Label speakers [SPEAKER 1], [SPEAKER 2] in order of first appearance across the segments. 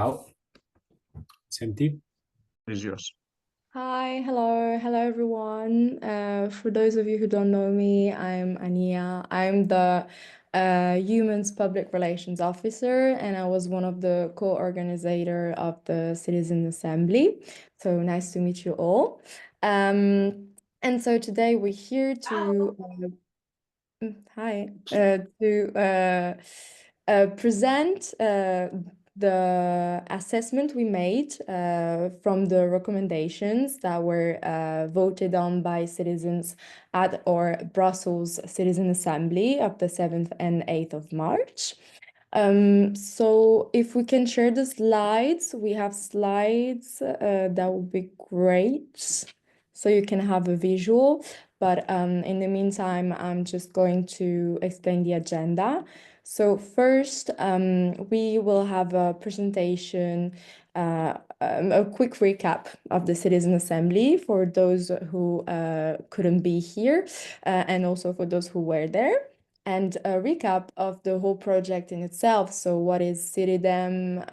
[SPEAKER 1] Ciao, senti?
[SPEAKER 2] Is yours.
[SPEAKER 3] Hi, hello everyone. For those of you who don't know me, I'm Ania. I'm the Humans Public Relations Officer, and I was one of the co-organizer of the Citizens Assembly. So nice to meet you all. And so today we're here to present the assessment we made from the recommendations that were voted on by citizens at our Brussels Citizen Assembly of the 7th and 8th of March. So if we can share the slides, we have slides that would be great. So you can have a visual. But in the meantime, I'm just going to explain the agenda. So first, we will have a presentation, a quick recap of the Citizen Assembly for those who couldn't be here, and also for those who were there, and a recap of the whole project in itself. So what is Citidem?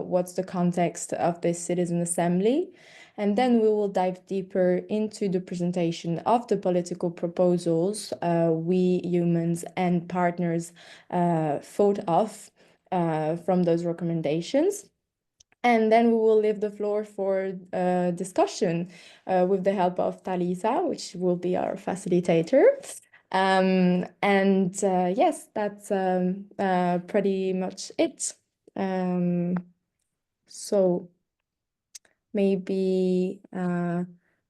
[SPEAKER 3] What's the context of this Citizen Assembly? And then we will dive deeper into the presentation of the political proposals we, humans, and partners thought of from those recommendations. And then we will leave the floor for discussion with the help of Talisa, which will be our facilitator. Yes, that's pretty much it. So maybe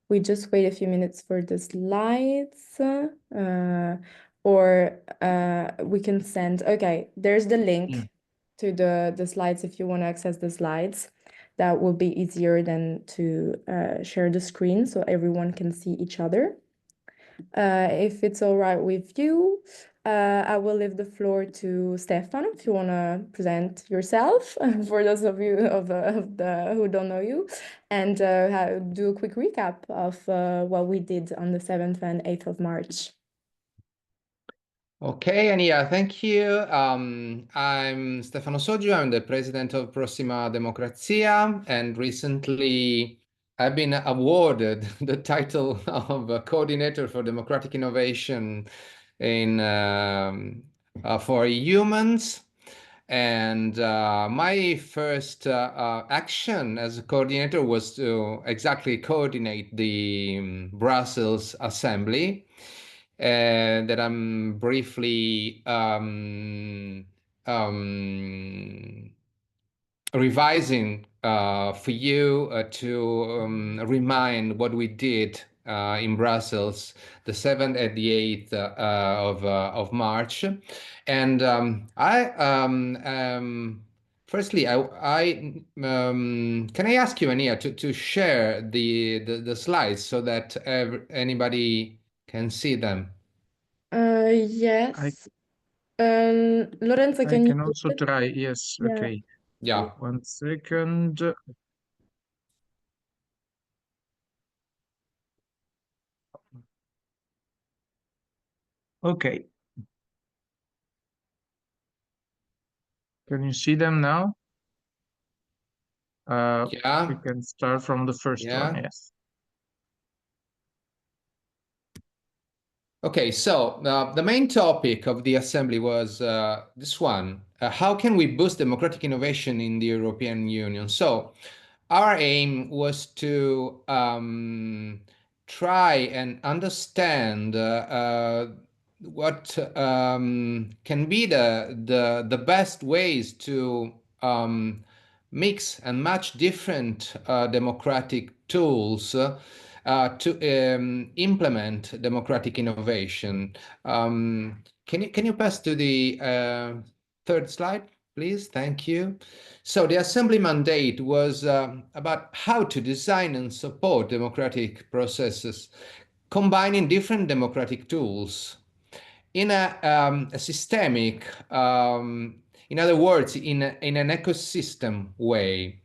[SPEAKER 3] we just wait a few minutes for the slides, or we can send. Okay, there's the link to the slides if you want to access the slides. That will be easier than to share the screen so everyone can see each other. If it's all right with you, I will leave the floor to Stefan if you want to present yourself for those of you who don't know you, and do a quick recap of what we did on the 7th and 8th of March.
[SPEAKER 2] Okay, Ania, thank you. I'm Stefano Soggio. I'm the president of Prossima Democrazia, and recently I've been awarded the title of coordinator for democratic innovation in for Eumans. And my first action as a coordinator was to exactly coordinate the Brussels Assembly. That I'm briefly revising for you to remind what we did in Brussels the 7th and the 8th of March. And firstly, can I ask you, Ania, to share the slides so that anybody can see them?
[SPEAKER 3] Yes. Lorenzo,
[SPEAKER 2] I
[SPEAKER 3] can you
[SPEAKER 2] can
[SPEAKER 3] do
[SPEAKER 2] also
[SPEAKER 3] it?
[SPEAKER 2] try. Yes.
[SPEAKER 3] Yeah.
[SPEAKER 2] Okay. Yeah. 1 second. Okay. Can you see them now?
[SPEAKER 1] Yeah.
[SPEAKER 2] We can start from the first one. Yes.
[SPEAKER 1] Okay, so the main topic of the assembly was this one. How can we boost democratic innovation in the European Union? So our aim was to try and understand what can be the best ways to mix and match different democratic tools to implement democratic innovation. Can you pass to the third slide, please? Thank you. So the Assembly mandate was about how to design and support democratic processes, combining different democratic tools in a systemic, in other words, in an ecosystem way.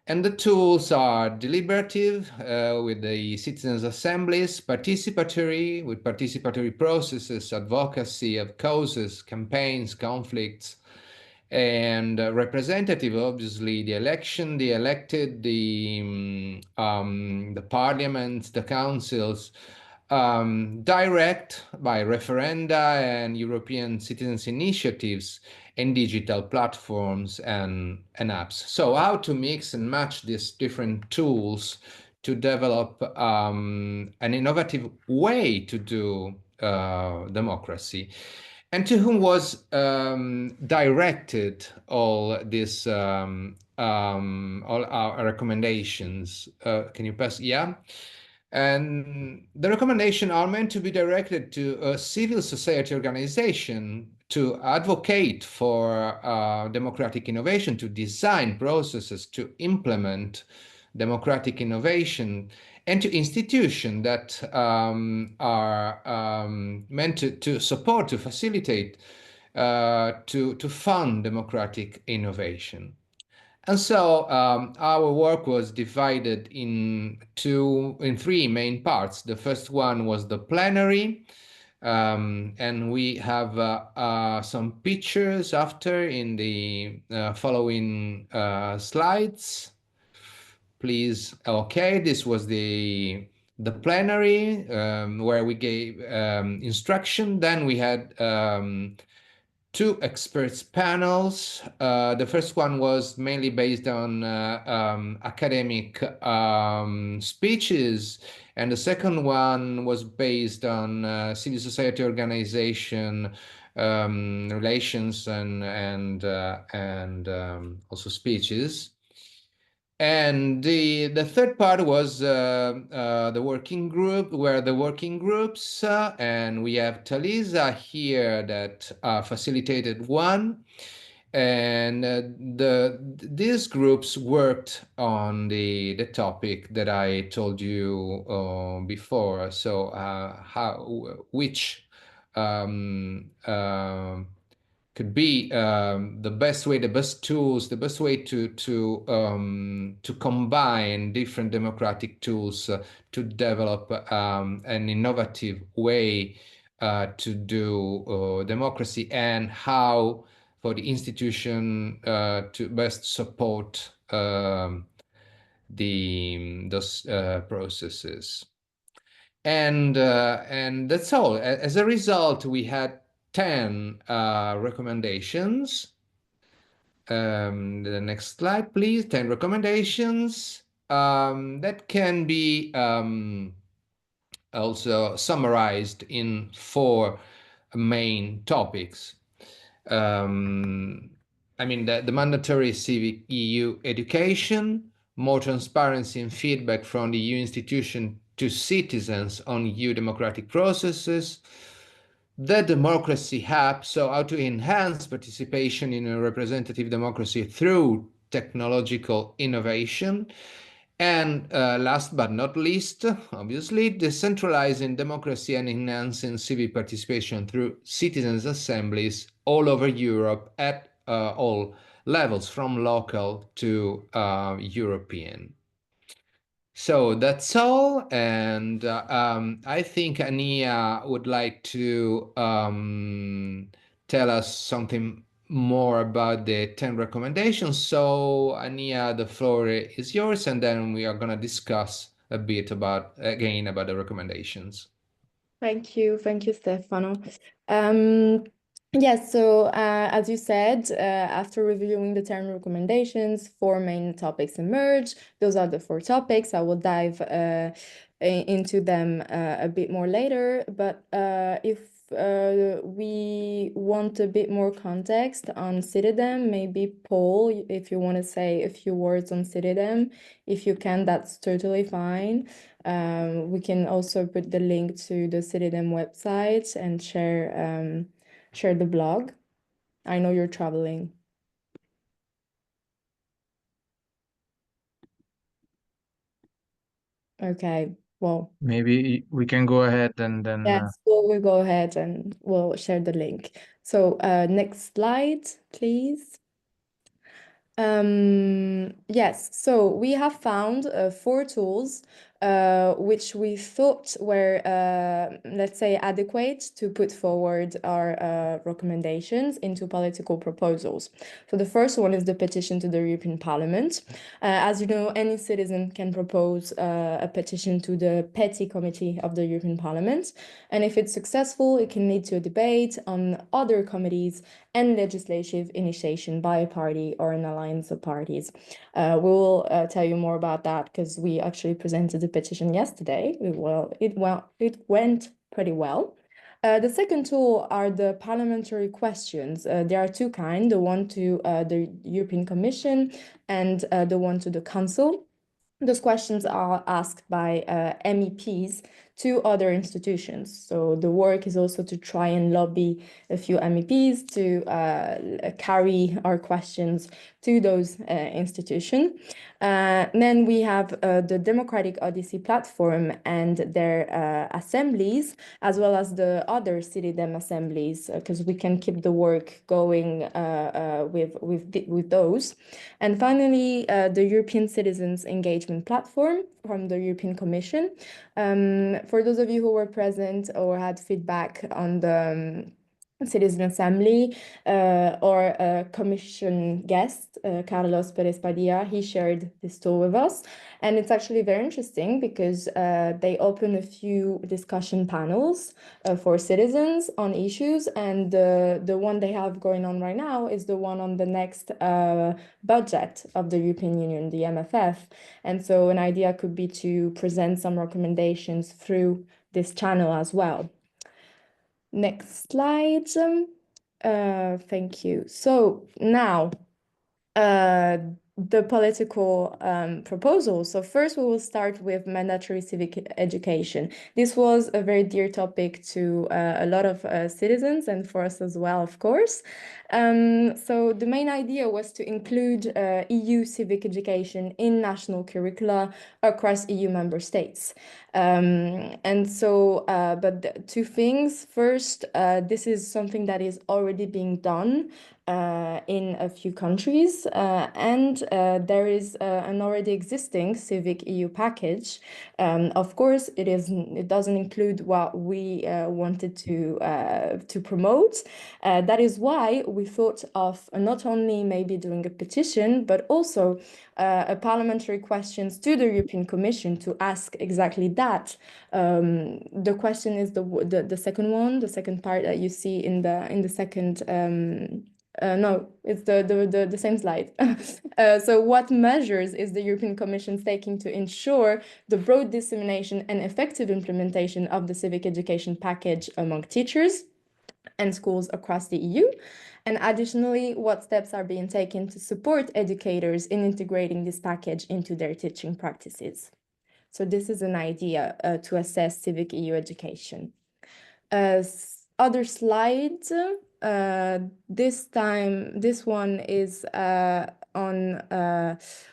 [SPEAKER 1] And the tools are deliberative with the citizens' assemblies, participatory with participatory processes, advocacy of causes, campaigns, conflicts, And representative, obviously, the election, the elected, the parliaments, the councils, direct by referenda and European citizens initiatives and digital platforms and apps. So how to mix and match these different tools to develop an innovative way to do democracy. And to whom was directed all this, all our recommendations? Can you pass? Yeah. And the recommendations are meant to be directed to a civil society organization to advocate for democratic innovation, to design processes, to implement democratic innovation, and to institutions that are meant to support, to facilitate, to fund democratic innovation. And so our work was divided in three main parts. The first one was the plenary, and we have some pictures after in the following slides. Please. Okay, this was the plenary where we gave instruction. Then we had two experts panels. The first one was mainly based on academic speeches, and the second one was based on civil society organization relations and also speeches. And the third part was the working group, where the working groups, and we have Talisa here that facilitated one. And these groups worked on the topic that I told you before. So which could be the best way, the best tools, the best way to combine different democratic tools to develop an innovative way to do democracy, and how for the institution to best support those processes. And that's all. As a result, we had 10 recommendations. The next slide, please. 10 recommendations that can be also summarized in 4 main topics. I mean, the mandatory civic EU education, more transparency and feedback from the EU institution to citizens on EU democratic processes, the democracy hub, so how to enhance participation in a representative democracy through technological innovation, and last but not least, obviously, decentralizing democracy and enhancing civic participation through citizens' assemblies all over Europe at all levels, from local to European. So that's all, and I think Ania would like to tell us something more about the 10 recommendations. So Ania, the floor is yours, and then we are going to discuss a bit about the recommendations.
[SPEAKER 3] Thank you, Stefano. Yes, so as you said, after reviewing the 10 recommendations, 4 main topics emerge. Those are the 4 topics. I will dive into them a bit more later. But if we want a bit more context on Citidem, maybe Paul, if you want to say a few words on Citidem, if you can, that's totally fine. We can also put the link to the Citidem website and share the blog. I know you're traveling. Okay, well.
[SPEAKER 2] Maybe we can go ahead and then...
[SPEAKER 3] Yes, we'll go ahead and we'll share the link. So next slide, please. Yes, so we have found 4 tools which we thought were, let's say, adequate to put forward our recommendations into political proposals. So the first one is the petition to the European Parliament. As you know, any citizen can propose a petition to the Petty Committee of the European Parliament. And if it's successful, it can lead to a debate on other committees and legislative initiation by a party or an alliance of parties. We will tell you more about that because we actually presented the petition yesterday. It went pretty well. The second tool are the parliamentary questions. There are two kinds, the one to the European Commission and the one to the Council. Those questions are asked by MEPs to other institutions. So the work is also to try and lobby a few MEPs to carry our questions to those institutions. Then we have the Democratic Odyssey platform and their assemblies, as well as the other Citidem assemblies, because we can keep the work going with those. And finally, the European Citizens Engagement Platform from the European Commission. For those of you who were present or had feedback on the Citizen Assembly or a commission guest, Carlos Perez Padilla, he shared this tool with us. And it's actually very interesting because they open a few discussion panels for citizens on issues. And the one they have going on right now is the one on the next budget of the European Union, the MFF. And so an idea could be to present some recommendations through this channel as well. Next slide. Thank you. So now the political proposals. So first we will start with mandatory civic education. This was a very dear topic to a lot of citizens and for us as well, of course. So the main idea was to include EU civic education in national curricula across EU member states. And so, but two things. First, this is something that is already being done in a few countries, and there is an already existing civic EU package. Of course, it doesn't include what we wanted to promote. That is why we thought of not only maybe doing a petition, but also a parliamentary questions to the European Commission to ask exactly that. The question is the second one, the second part that you see in the second. No, it's the same slide. So what measures is the European Commission taking to ensure the broad dissemination and effective implementation of the civic education package among teachers and schools across the EU? And additionally, what steps are being taken to support educators in integrating this package into their teaching practices? So this is an idea to assess civic EU education. Other slides. This one is on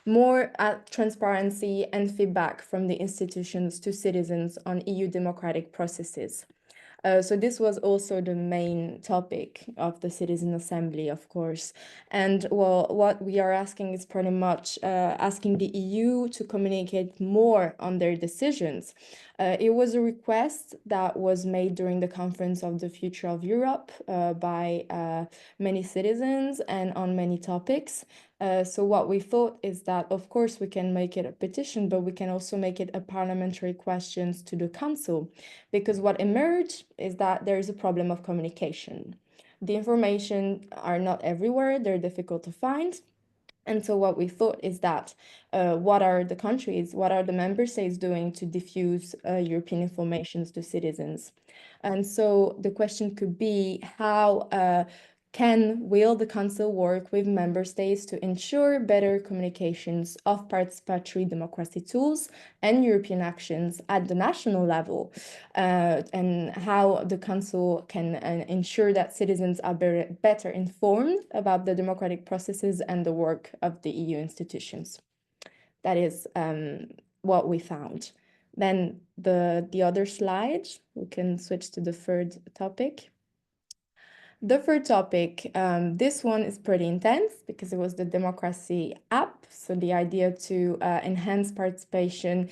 [SPEAKER 3] more transparency and feedback from the institutions to citizens on EU democratic processes. So this was also the main topic of the Citizen Assembly, of course. And well, what we are asking is pretty much asking the EU to communicate more on their decisions. It was a request that was made during the Conference of the Future of Europe by many citizens and on many topics. So what we thought is that, of course, we can make it a petition, but we can also make it a parliamentary questions to the Council, because what emerged is that there is a problem of communication. The information are not everywhere, they're difficult to find. And so what we thought is that what are the countries, what are the member states doing to diffuse European information to citizens? And so the question could be how will the Council work with member states to ensure better communications of participatory democracy tools and European actions at the national level, and how the Council can ensure that citizens are better informed about the democratic processes and the work of the EU institutions. That is what we found. Then the other slide, we can switch to the third topic. The third topic, this one is pretty intense because it was the democracy app. So the idea to enhance participation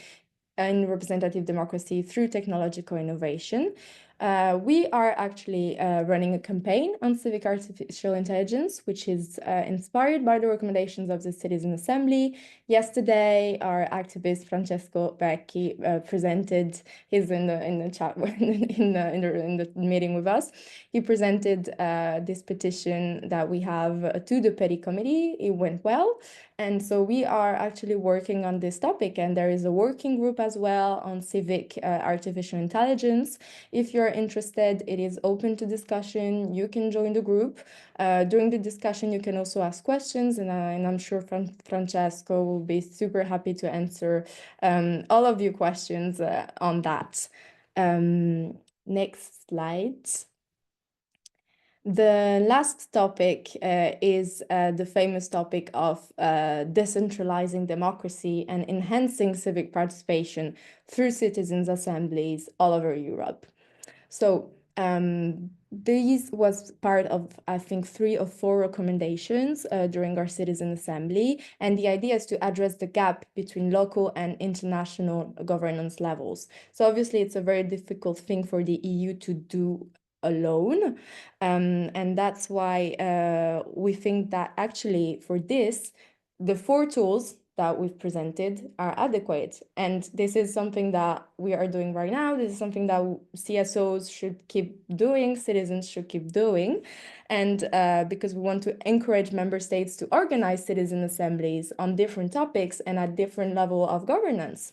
[SPEAKER 3] in representative democracy through technological innovation. We are actually running a campaign on civic artificial intelligence, which is inspired by the recommendations of the Citizen Assembly. Yesterday, our activist Francesco Vecchi presented. He's in the chat in the meeting with us. He presented this petition that we have to the Petty Committee. It went well. And so we are actually working on this topic, and there is a working group as well on civic artificial intelligence. If you're interested, it is open to discussion. You can join the group. During the discussion, you can also ask questions, and I'm sure Francesco will be super happy to answer all of your questions on that. Next slide. The last topic is the famous topic of decentralizing democracy and enhancing civic participation through citizens' assemblies all over Europe. So this was part of, I think, 3 or 4 recommendations during our citizen assembly. And the idea is to address the gap between local and international governance levels. So obviously, it's a very difficult thing for the EU to do alone. And that's why we think that actually for this, the 4 tools that we've presented are adequate. And this is something that we are doing right now. This is something that CSOs should keep doing, citizens should keep doing. And because we want to encourage member states to organize citizen assemblies on different topics and at different level of governance.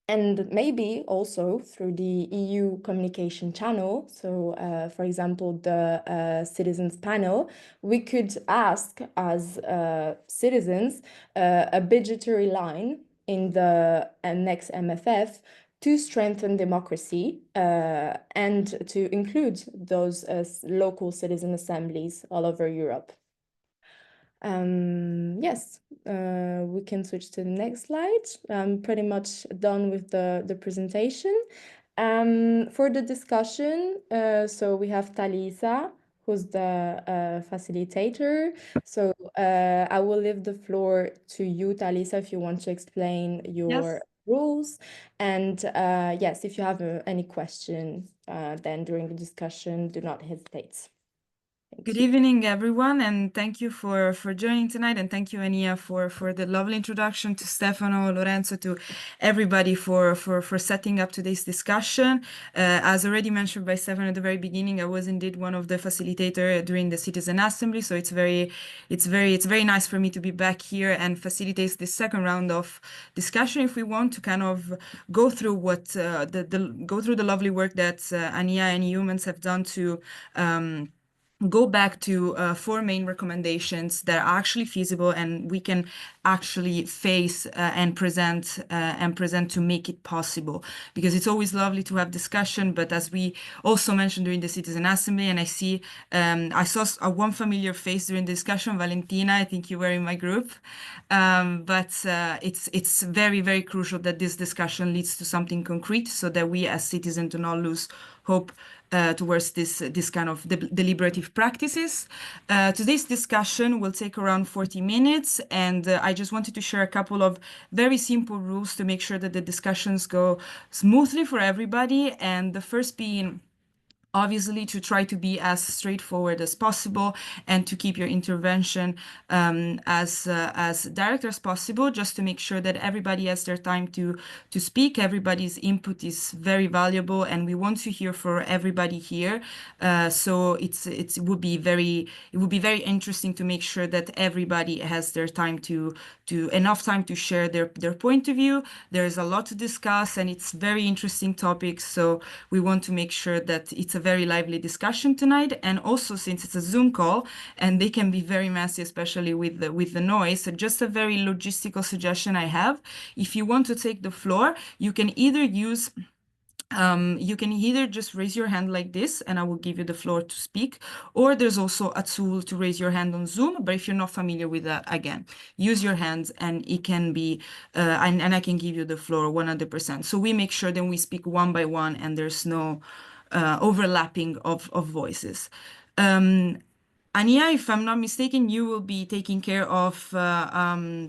[SPEAKER 3] And maybe also through the EU communication channel. So, for example, the citizens panel, we could ask as citizens a budgetary line in the next MFF to strengthen democracy and to include those local citizen assemblies all over Europe. Yes, we can switch to the next slide. I'm pretty much done with the presentation. For the discussion, so we have Talisa, who's the facilitator. So I will leave the floor to you, Talisa, if you want to explain your rules. And yes, if you have any question, then during the discussion, do not hesitate.
[SPEAKER 4] Good evening, everyone, and thank you for joining tonight, and thank you, Ania, for the lovely introduction, to Stefano, Lorenzo, to everybody for setting up today's discussion. As already mentioned by Stefano at the very beginning, I was indeed one of the facilitators during the Citizen Assembly, so it's very nice for me to be back here and facilitate this second round of discussion. If we want to kind of go through what go through the lovely work that Ania and Eumans have done to go back to 4 main recommendations that are actually feasible and we can actually face and present to make it possible. Because it's always lovely to have discussion, but as we also mentioned during the Citizen Assembly, and I saw one familiar face during the discussion, Valentina, I think you were in my group, but it's very, very crucial that this discussion leads to something concrete so that we as citizens do not lose hope towards this kind of deliberative practices. Today's discussion will take around 40 minutes, and I just wanted to share a couple of very simple rules to make sure that the discussions go smoothly for everybody. And the first being, obviously, to try to be as straightforward as possible and to keep your intervention as direct as possible, just to make sure that everybody has their time to speak. Everybody's input is very valuable, and we want to hear from everybody here. So it would be very interesting to make sure that everybody has their time to enough time to share their point of view. There is a lot to discuss, and it's very interesting topics. So we want to make sure that it's a very lively discussion tonight. And also, since it's a Zoom call and they can be very messy, especially with the noise, so just a very logistical suggestion I have. If you want to take the floor, you can either just raise your hand like this and I will give you the floor to speak, or there's also a tool to raise your hand on Zoom. But if you're not familiar with that, again, use your hands and it can be and I can give you the floor 100%. So we make sure that we speak one by one and there's no overlapping of voices. Ania, if I'm not mistaken, you will be taking care of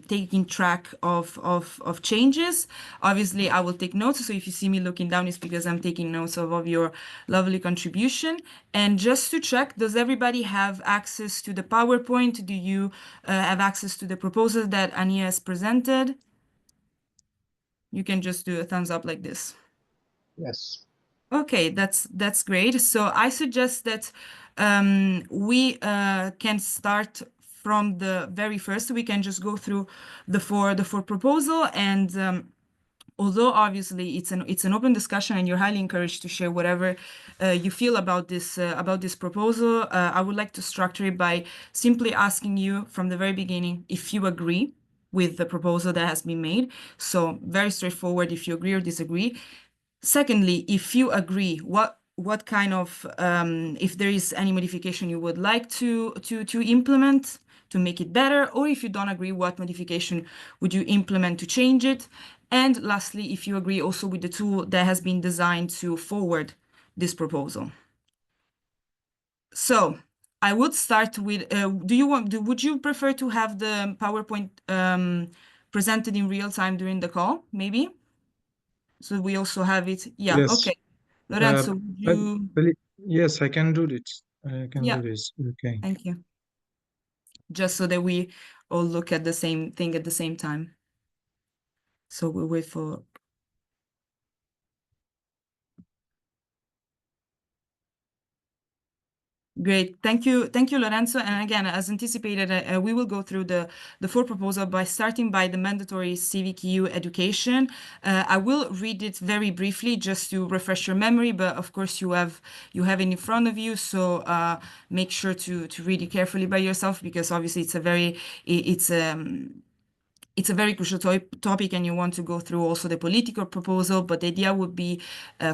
[SPEAKER 4] taking track of changes. Obviously, I will take notes. So if you see me looking down, it's because I'm taking notes of your lovely contribution. And just to check, does everybody have access to the PowerPoint? Do you have access to the proposal that Ania has presented? You can just do a thumbs up like this.
[SPEAKER 5] Yes.
[SPEAKER 4] Okay, that's great. So I suggest that we can start from the very first. We can just go through the four proposal, and although obviously it's an open discussion and you're highly encouraged to share whatever you feel about this proposal, I would like to structure it by simply asking you from the very beginning if you agree with the proposal that has been made. So very straightforward, if you agree or disagree. Secondly, if you agree, what kind of if there is any modification you would like to implement to make it better, or if you don't agree, what modification would you implement to change it? And lastly, if you agree also with the tool that has been designed to forward this proposal. So I would start with, would you prefer to have the PowerPoint presented in real time during the call, maybe? So we also have it. Yeah,
[SPEAKER 6] Yes.
[SPEAKER 4] okay. Lorenzo, would you?
[SPEAKER 6] Yes, I can do this. I can
[SPEAKER 4] Yeah.
[SPEAKER 6] do this. Okay.
[SPEAKER 4] Thank you. Just so that we all look at the same thing at the same time. So we'll wait for. Great. Thank you, Lorenzo. And again, as anticipated, we will go through the four proposals by starting by the mandatory civic EU education. I will read it very briefly just to refresh your memory, but of course you have it in front of you, so make sure to read it carefully by yourself, because obviously it's a very crucial topic, and you want to go through also the political proposal. But the idea would be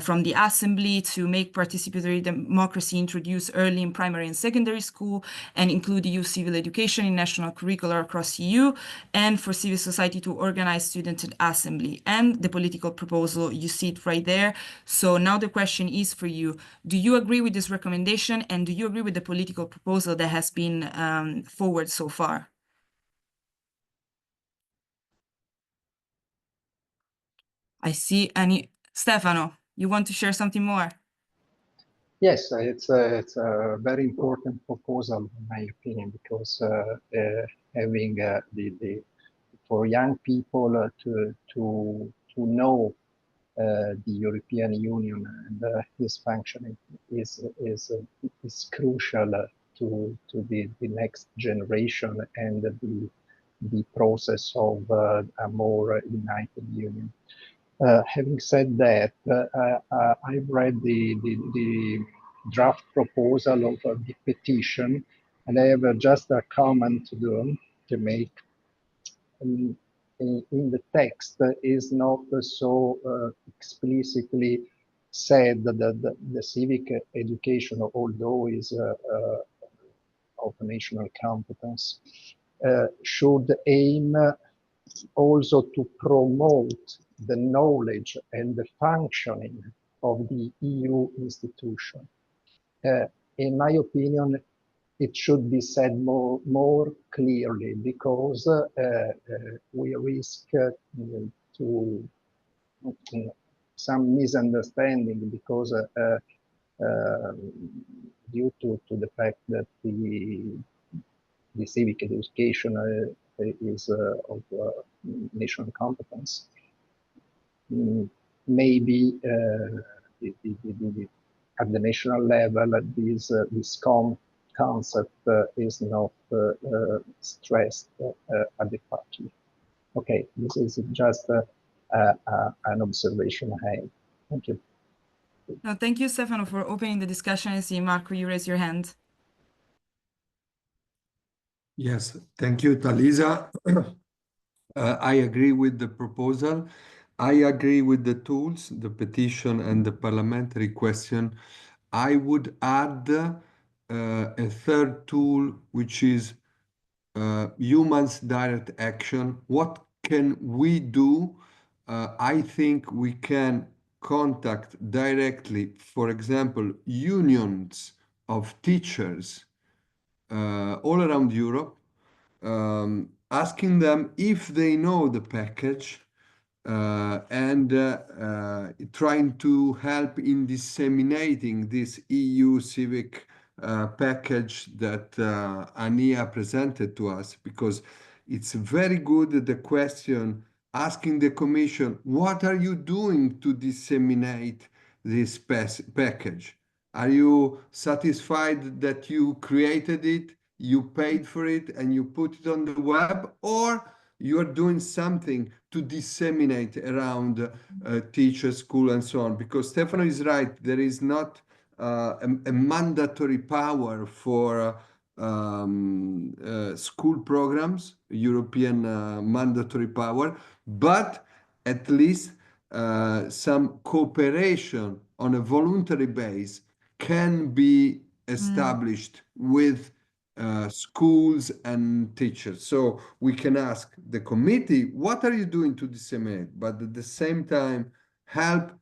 [SPEAKER 4] from the Assembly to make participatory democracy introduced early in primary and secondary school, and include EU civil education in national curricula across EU, and for civil society to organize student assembly. And the political proposal, you see it right there. So now the question is for you, do you agree with this recommendation, and do you agree with the political proposal that has been forward so far? I see any. Stefano, you want to share something more?
[SPEAKER 5] Yes, it's a very important proposal in my opinion, because having the for young people to know the European Union and its functioning is crucial to the next generation and the process of a more united union. Having said that, I've read the draft proposal of the petition, and I have just a comment to make. In the text is not so explicitly said that the civic education, although is of national competence, should aim also to promote the knowledge and the functioning of the EU institution. In my opinion, it should be said more clearly, because we risk to some misunderstanding, because due to the fact that the civic education is of national competence. Maybe at the national level, this concept is not stressed adequately. Okay, this is just an observation I have. Thank you.
[SPEAKER 4] No, thank you, Stefano, for opening the discussion. I see, Marco, you raise your hand.
[SPEAKER 2] Yes, thank you, Talisa. I agree with the proposal. I agree with the tools, the petition and the parliamentary question. I would add a third tool, which is Eumans direct action. What can we do? I think we can contact directly, for example, unions of teachers
[SPEAKER 7] all around Europe, asking them if they know the package and trying to help in disseminating this EU civic package that Ania presented to us, because it's very good, the question asking the Commission, what are you doing to disseminate this package? Are you satisfied that you created it, you paid for it, and you put it on the web, or you're doing something to disseminate around teachers, school, and so on? Because Stefano is right, there is not a mandatory power for school programs, European mandatory power, but at least some cooperation on a voluntary base can be established with schools and teachers. So we can ask the committee, what are you doing to disseminate? But at the same time, help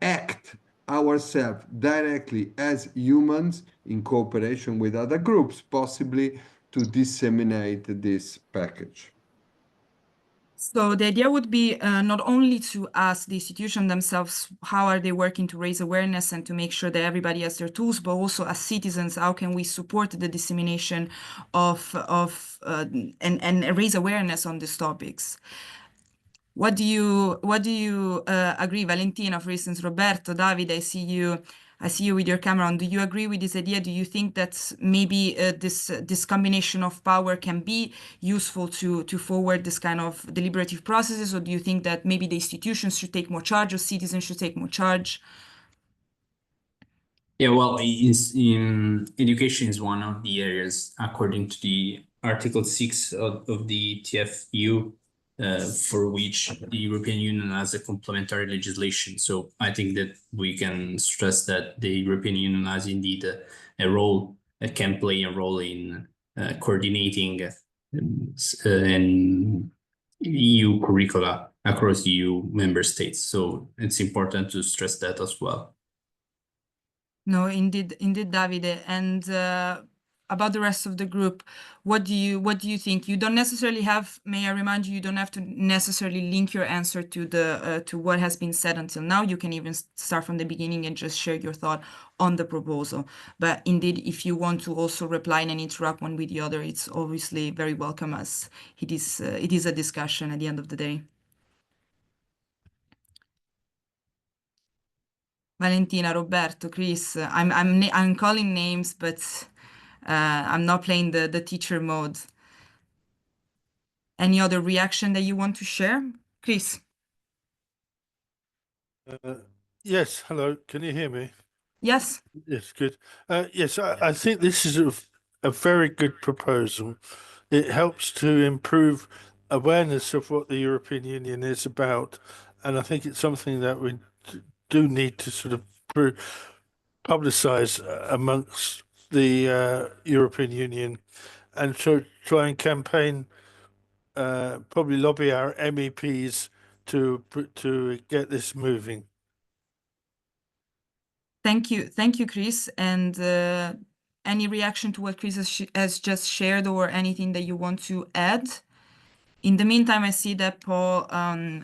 [SPEAKER 7] act ourselves directly as humans in cooperation with other groups, possibly to disseminate this package.
[SPEAKER 4] So the idea would be not only to ask the institution themselves how are they working to raise awareness and to make sure that everybody has their tools, but also as citizens, how can we support the dissemination of and raise awareness on these topics? What do you agree, Valentina, for instance, Roberto, Davide, I see you with your camera on. Do you agree with this idea? Do you think that maybe this combination of power can be useful to forward this kind of deliberative processes, or do you think that maybe the institutions should take more charge, or citizens should take more charge?
[SPEAKER 8] Yeah, well, in education is one of the areas, according to the Article 6 of the TFU, for which the European Union has a complementary legislation. So I think that we can stress that the European Union has indeed a role, can play a role in coordinating and EU curricula across EU member states. So it's important to stress that as well.
[SPEAKER 4] No, indeed, Davide. And about the rest of the group, what do you think? You don't necessarily have, may I remind you, you don't have to necessarily link your answer to the to what has been said until now. You can even start from the beginning and just share your thought on the proposal. But indeed, if you want to also reply and interrupt one with the other, it's obviously very welcome, as it is a discussion at the end of the day. Valentina, Roberto, Chris, I'm calling names, but I'm not playing the teacher mode. Any other reaction that you want to share? Chris?
[SPEAKER 9] Yes, hello, can you hear me?
[SPEAKER 4] Yes.
[SPEAKER 9] Yes, good. Yes, I think this is a very good proposal. It helps to improve awareness of what the European Union is about, and I think it's something that we do need to sort of publicize amongst the European Union, and to try and campaign, probably lobby our MEPs to get this moving.
[SPEAKER 4] Thank you, Chris. And any reaction to what Chris has just shared, or anything that you want to add? In the meantime, I see that Paul,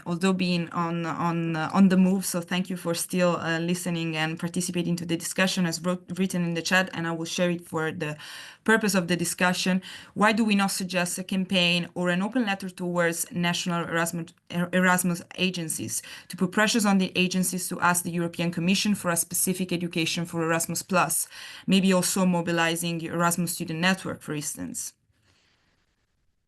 [SPEAKER 4] although being on the move, so thank you for still listening and participating to the discussion, has written in the chat, and I will share it for the purpose of the discussion. Why do we not suggest a campaign or an open letter towards national Erasmus agencies to put pressures on the agencies to ask the European Commission for a specific education for Erasmus+, maybe also mobilizing the Erasmus Student Network, for instance?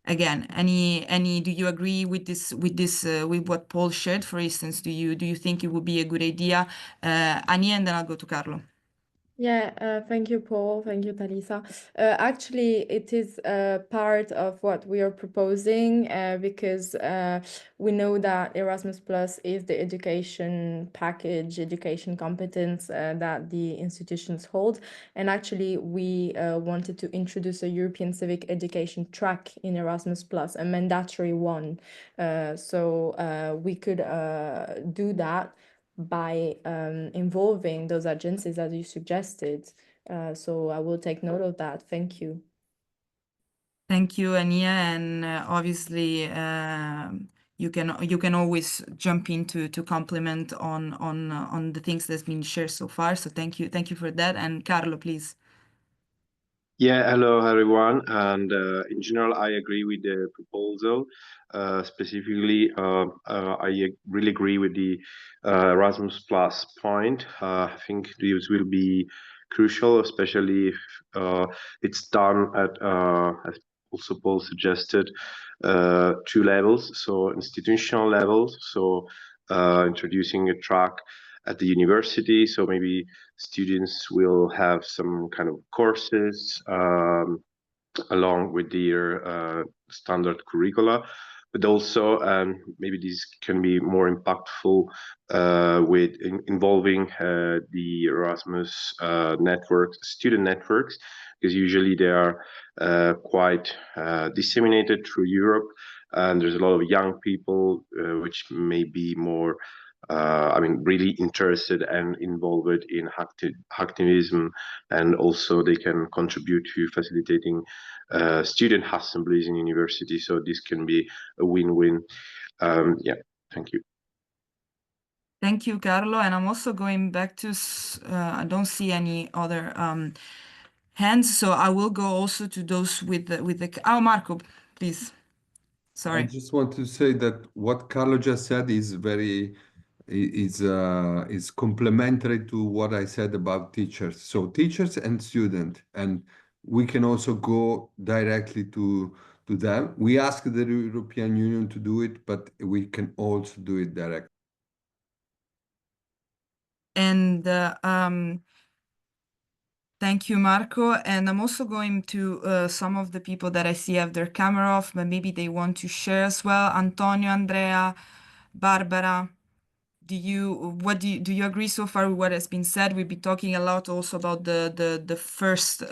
[SPEAKER 4] Again, do you agree with with what Paul shared, for instance? Do you think it would be a good idea? Ania, and then I'll go to Carlo.
[SPEAKER 3] Yeah, thank you, Paul. Thank you, Talisa. Actually, it is part of what we are proposing because we know that Erasmus Plus is the education package, education competence that the institutions hold. And actually, we wanted to introduce a European civic education track in Erasmus Plus, a mandatory one. So we could do that by involving those agencies, as you suggested, So I will take note of that. Thank you.
[SPEAKER 4] Thank you, Ania, and obviously you can always jump in to compliment on the things that's been shared so far. So thank you for that. And Carlo, please.
[SPEAKER 10] Yeah, hello everyone. And in general, I agree with the proposal. Specifically, I really agree with the Erasmus Plus point. I think this will be crucial, especially if it's done at, as also Paul suggested, 2 levels. So institutional levels, so introducing a track at the university. So maybe students will have some kind of courses along with their standard curricula, but also maybe this can be more impactful with involving the Erasmus networks, student networks, because usually they are quite disseminated through Europe, and there's a lot of young people which may be more really interested and involved in activism, and also they can contribute to facilitating student assemblies in university. So this can be a win-win. Yeah, thank you.
[SPEAKER 4] Thank you, Carlo. And I'm also going back to, I don't see any other hands, so I will go also to those with the, oh, Marco, please. Sorry.
[SPEAKER 7] I just want to say that what Carlo just said is is complementary to what I said about teachers. So teachers and students, and we can also go directly to them. We ask the European Union to do it, but we can also do it directly.
[SPEAKER 4] And thank you, Marco. And I'm also going to some of the people that I see have their camera off, but maybe they want to share as well. Antonio, Andrea, Barbara, do you agree so far with what has been said? We've been talking a lot also about the first,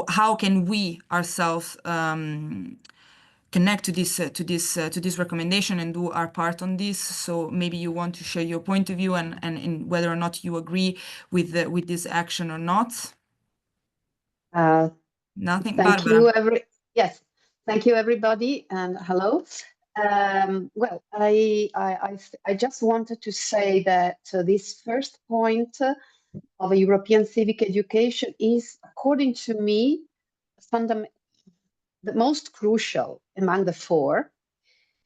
[SPEAKER 4] how can we ourselves connect to this recommendation and do our part on this. So maybe you want to share your point of view and whether or not you agree with this action or not. Nothing.
[SPEAKER 11] Thank
[SPEAKER 4] Barbara.
[SPEAKER 11] you, yes. Thank you, everybody, and hello. Well, I just wanted to say that this first point of a European civic education is, according to me, the most crucial among the 4,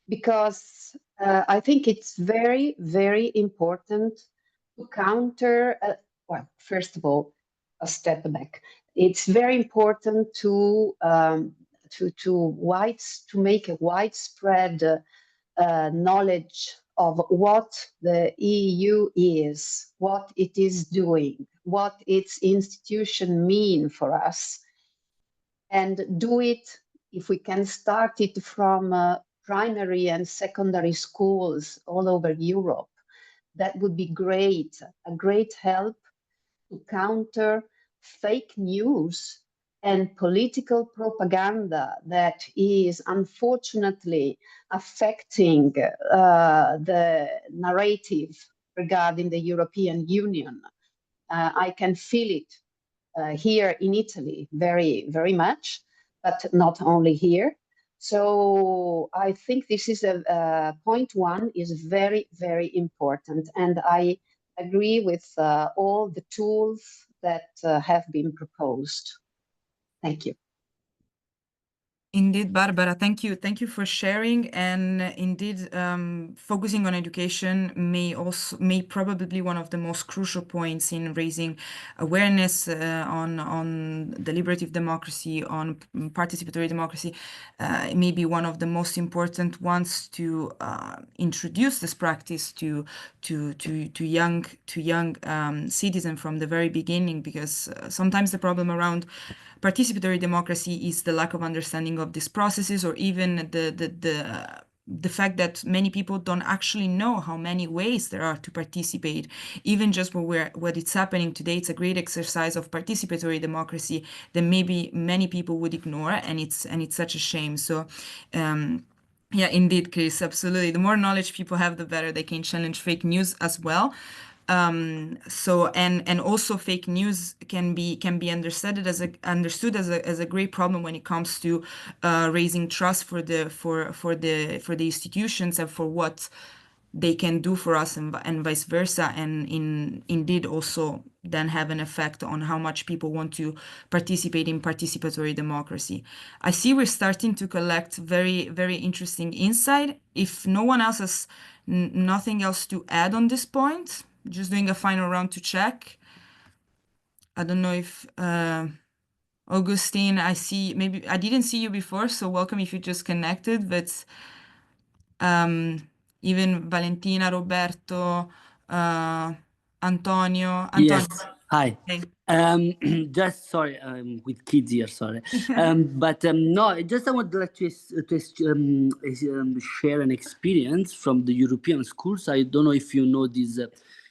[SPEAKER 11] because I think it's very, very important to counter, well, first of all, a step back. It's very important to make a widespread knowledge of what the EU is, what it is doing, what its institutions mean for us, and do it, if we can start it from primary and secondary schools all over Europe. That would be great, a great help to counter fake news and political propaganda that is unfortunately affecting the narrative regarding the European Union. I can feel it here in Italy very, very much, but not only here. So I think this is point 1 is very, very important. And I agree with all the tools that have been proposed. Thank you.
[SPEAKER 4] Indeed, Barbara, thank you. Thank you for sharing. And indeed, focusing on education may probably be one of the most crucial points in raising awareness on deliberative democracy, on participatory democracy. It may be one of the most important ones to introduce this practice to young citizens from the very beginning, because sometimes the problem around participatory democracy is the lack of understanding of these processes, or even the fact that many people don't actually know how many ways there are to participate. Even just what it's happening today, it's a great exercise of participatory democracy that maybe many people would ignore, and it's such a shame. So yeah, indeed, Chris, absolutely. The more knowledge people have, the better they can challenge fake news as well. So and also fake news can be understood as a great problem when it comes to raising trust for the institutions and for what they can do for us and vice versa, and indeed also then have an effect on how much people want to participate in participatory democracy. I see we're starting to collect very, very interesting insight. If no one else has nothing else to add on this point, just doing a final round to check. I don't know if Augustine, I see, maybe I didn't see you before, so welcome if you just connected, but even Valentina, Roberto, Antonio.
[SPEAKER 12] Yes, hi.
[SPEAKER 4] Hey.
[SPEAKER 12] Just sorry, with kids here, sorry. But no, just I would like to share an experience from the European schools. I don't know if you know this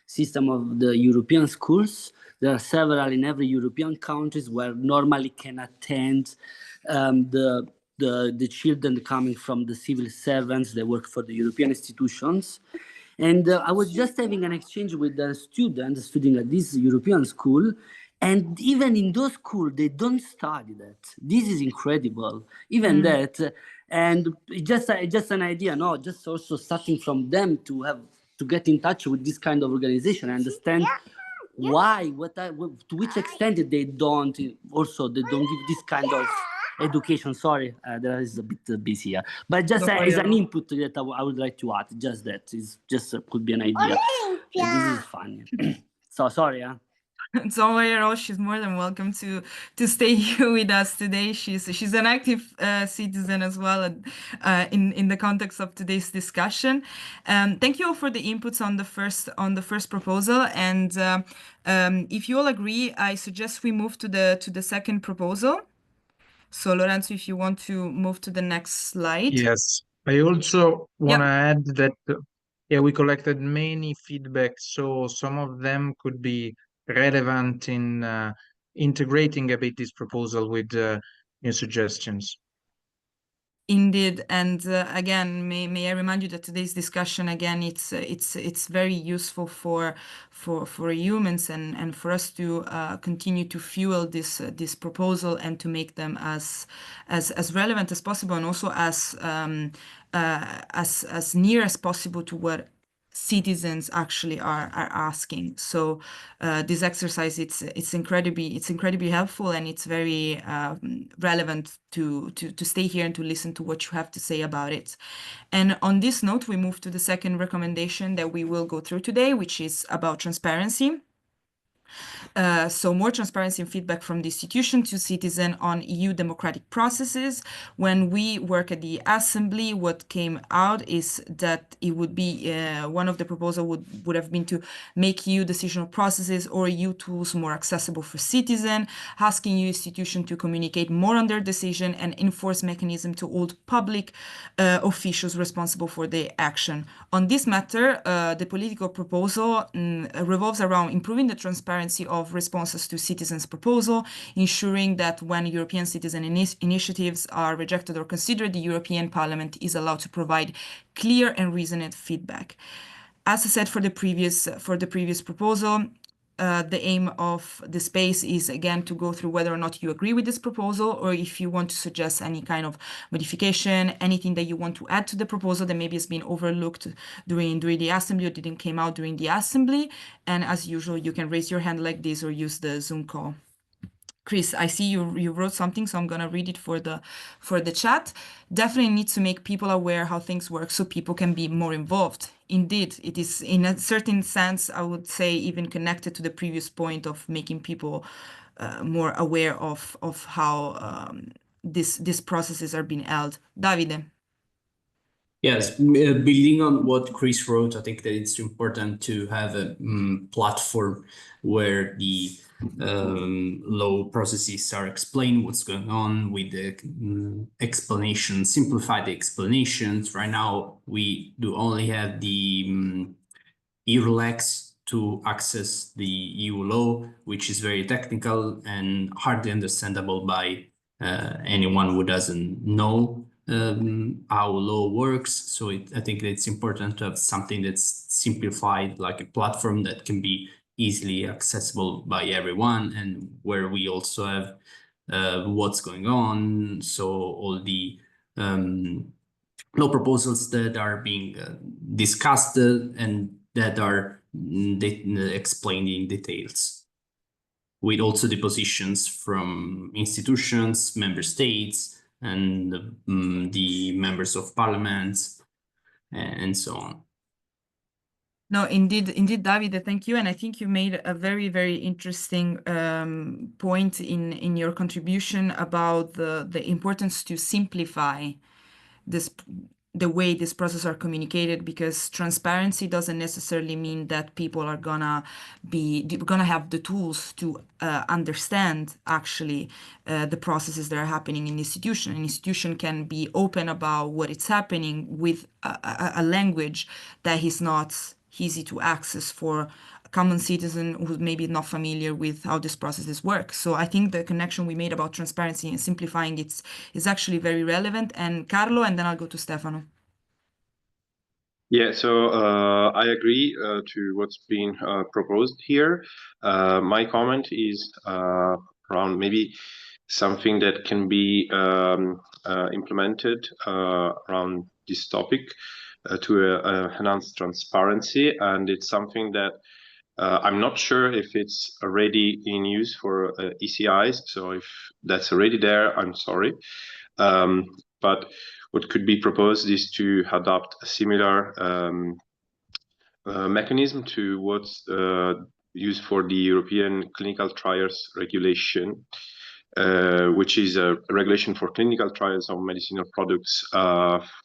[SPEAKER 12] system of the European schools. There are several in every European countries where normally can attend the children coming from the civil servants. They work for the European institutions. And I was just having an exchange with a student studying at this European school. And even in those schools, they don't study that. This is incredible. Even that, and just an idea, no, just also starting from them to get in touch with this kind of organization and understand why, to which extent they don't give this kind of education. Sorry, there is a bit busy here, but just as an input that I would like to add, just that is just could be an idea. And this is fun. So sorry.
[SPEAKER 4] Don't worry at all. She's more than welcome to stay here with us today. She's an active citizen as well in the context of today's discussion. Thank you all for the inputs on the first proposal. And if you all agree, I suggest we move to the second proposal. So Lorenzo, if you want to move to the next slide.
[SPEAKER 6] Yes, I also want to add that we collected many feedback, so some of them could be relevant in integrating a bit this proposal with new suggestions.
[SPEAKER 4] Indeed, and again, may I remind you that today's discussion, again, it's very useful for humans and for us to continue to fuel this proposal and to make them as relevant as possible, and also as near as possible to what citizens actually are asking. So this exercise, it's incredibly helpful, and it's very relevant to stay here and to listen to what you have to say about it. And on this note, we move to the second recommendation that we will go through today, which is about transparency. So more transparency and feedback from the institution to citizen on EU democratic processes. When we work at the Assembly, what came out is that it would be one of the proposals would have been to make EU decisional processes or EU tools more accessible for citizens, asking EU institution to communicate more on their decision and enforce mechanism to hold public officials responsible for their action. On this matter, the political proposal revolves around improving the transparency of responses to citizens' proposal, ensuring that when European citizen initiatives are rejected or considered, the European Parliament is allowed to provide clear and reasoned feedback. As I said for the previous proposal, the aim of the space is again to go through whether or not you agree with this proposal, or if you want to suggest any kind of modification, anything that you want to add to the proposal that maybe has been overlooked during the assembly or didn't came out during the assembly. And as usual, you can raise your hand like this or use the Zoom call. Chris, I see you wrote something, so I'm gonna read it for the chat. Definitely need to make people aware how things work so people can be more involved. Indeed, it is in a certain sense, I would say, even connected to the previous point of making people more aware of how these processes are being held. Davide.
[SPEAKER 8] Yes, building on what Chris wrote, I think that it's important to have a platform where the law processes are explained, what's going on with the explanation, simplify the explanations. Right now, we do only have the EURLEX to access the EU law, which is very technical and hardly understandable by anyone who doesn't know how law works. So I think it's important to have something that's simplified, like a platform that can be easily accessible by everyone, and where we also have what's going on. So all the law proposals that are being discussed and that are explained in details, with also the positions from institutions, member states, and the members of parliament, and so on.
[SPEAKER 4] No, indeed, Davide, thank you. And I think you made a very, very interesting point in your contribution about the importance to simplify the way this process are communicated, because transparency doesn't necessarily mean that people are gonna have the tools to understand actually the processes that are happening in the institution. An institution can be open about what is happening with a language that is not easy to access for a common citizen who's maybe not familiar with how these processes work. So I think the connection we made about transparency and simplifying it is actually very relevant. And Carlo, and then I'll go to Stefano.
[SPEAKER 10] Yeah, so I agree to what's being proposed here. My comment is around maybe something that can be implemented around this topic to enhance transparency, and it's something that I'm not sure if it's already in use for ECIs. So if that's already there, I'm sorry. But what could be proposed is to adopt a similar mechanism to what's used for the European Clinical Trials Regulation, which is a regulation for clinical trials of medicinal products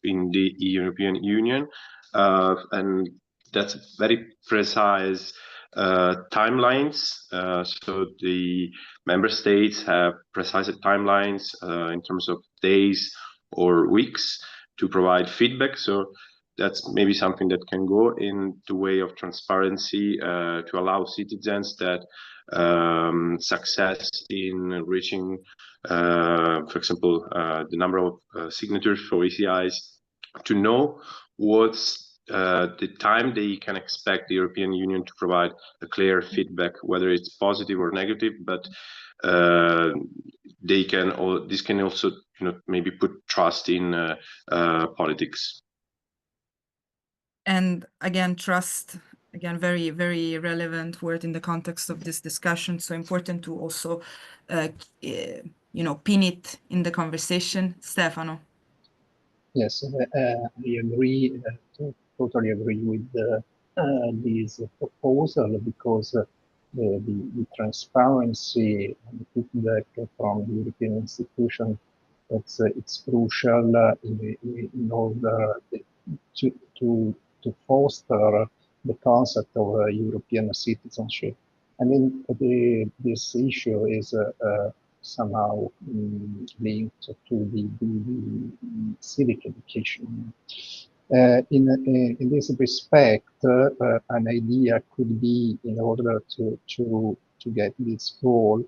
[SPEAKER 10] in the European Union. And that's very precise timelines. So the member states have precise timelines in terms of days or weeks to provide feedback. So that's maybe something that can go in the way of transparency to allow citizens that success in reaching, for example, the number of signatures for ECIs, to know what's the time they can expect the European Union to provide a clear feedback, whether it's positive or negative, but they can, or this can also, maybe put trust in politics.
[SPEAKER 4] And again, trust, again, very, very relevant word in the context of this discussion. So important to also, pin it in the conversation. Stefano.
[SPEAKER 5] Yes, I agree, totally agree with this proposal, because the transparency and feedback from the European institution, it's crucial in order to foster the concept of European citizenship. I mean, this issue is somehow linked to the civic education. In this respect, an idea could be, in order to get this goal,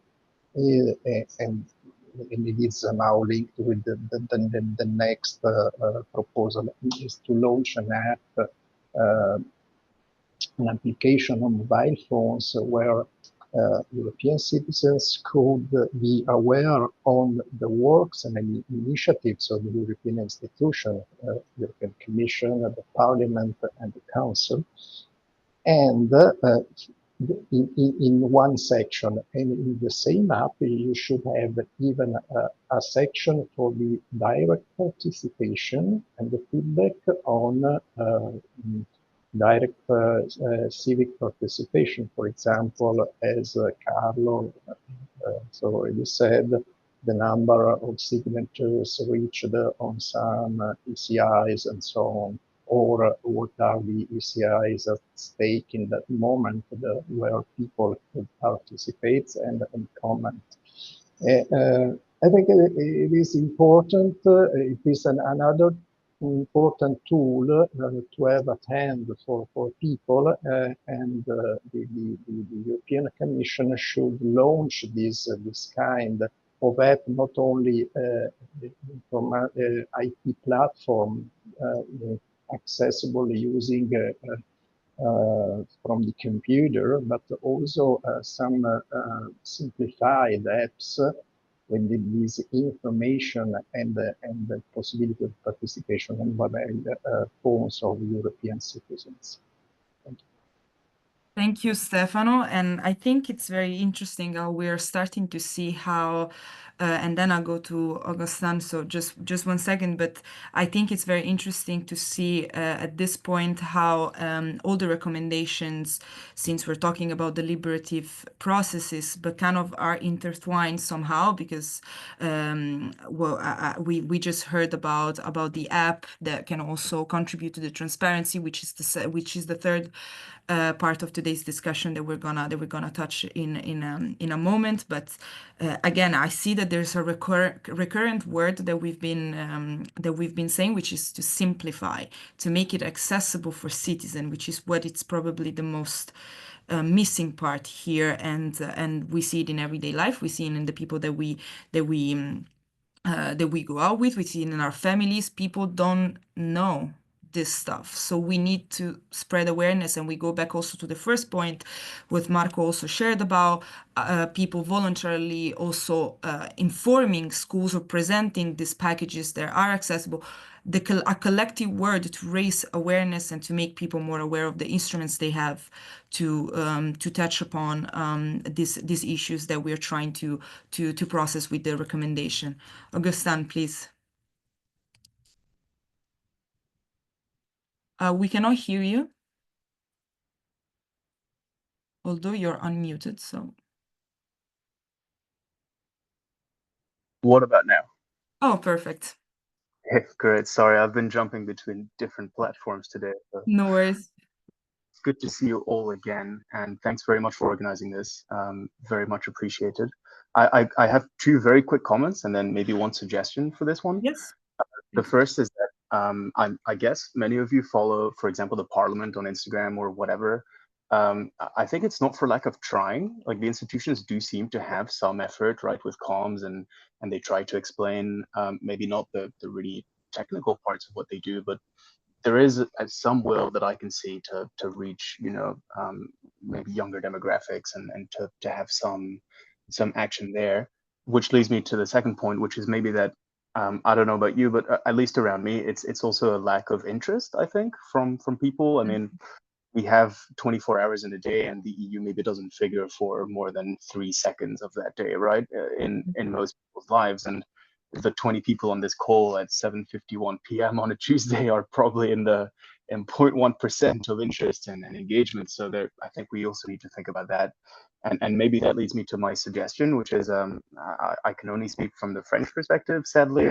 [SPEAKER 5] and it is now linked with the next proposal, is to launch an app, an application on mobile phones where European citizens could be aware on the works and initiatives of the European institution, European Commission, the Parliament, and the Council, and in one section. And in the same app, you should have even a section for the direct participation and the feedback on direct civic participation. For example, as Carlo already said, the number of signatures reached on some ECIs and so on, or what are the ECIs at stake in that moment, where people could participate and comment. I think it is important. It is another important tool to have at hand for people, and the European Commission should launch this kind for that, not only from IT platform accessible using from the computer, but also some simplified apps with this information and the possibility of participation on mobile phones of European citizens. Thank you.
[SPEAKER 4] Thank you, Stefano. And I think it's very interesting how we're starting to see how, and then I'll go to Augustin, so just 1 second, but I think it's very interesting to see at this point how all the recommendations, since we're talking about deliberative processes, but kind of are intertwined somehow, because we just heard about the app that can also contribute to the transparency, which is the third part of today's discussion that we're gonna touch in a moment. But again, I see that there's a recurrent word that we've been saying, which is to simplify, to make it accessible for citizens, which is what it's probably the most missing part here, and we see it in everyday life. We see it in the people that we go out with. We see it in our families. People don't know this stuff, so we need to spread awareness. And we go back also to the first point what Marco also shared about people voluntarily also informing schools or presenting these packages that are accessible, a collective word to raise awareness and to make people more aware of the instruments they have to touch upon these issues that we're trying to process with the recommendation. Augustin, please. We cannot hear you, although you're unmuted, so.
[SPEAKER 13] What about now?
[SPEAKER 4] Oh, perfect.
[SPEAKER 13] Great. Sorry, I've been jumping between different platforms today.
[SPEAKER 4] No worries.
[SPEAKER 13] It's good to see you all again, and thanks very much for organizing this. Very much appreciated. I have 2 very quick comments and then maybe 1 suggestion for this one.
[SPEAKER 4] Yes.
[SPEAKER 13] The first is that I guess many of you follow, for example, the Parliament on Instagram or whatever. I think it's not for lack of trying. Like, the institutions do seem to have some effort, right, with comms, and they try to explain maybe not the really technical parts of what they do, but there is some will that I can see to reach, you know, maybe younger demographics and to have some action there. Which leads me to the second point, which is maybe that I don't know about you, but at least around me, it's also a lack of interest, I think, from people. I mean, we have 24 hours in a day, and the EU maybe doesn't figure for more than 3 seconds of that day, right? In most people's lives, and the 20 people on this call at 7:51 p.m. on a Tuesday are probably in 0.1% of interest and engagement. So there, I think we also need to think about that. And maybe that leads me to my suggestion, which is I can only speak from the French perspective, sadly.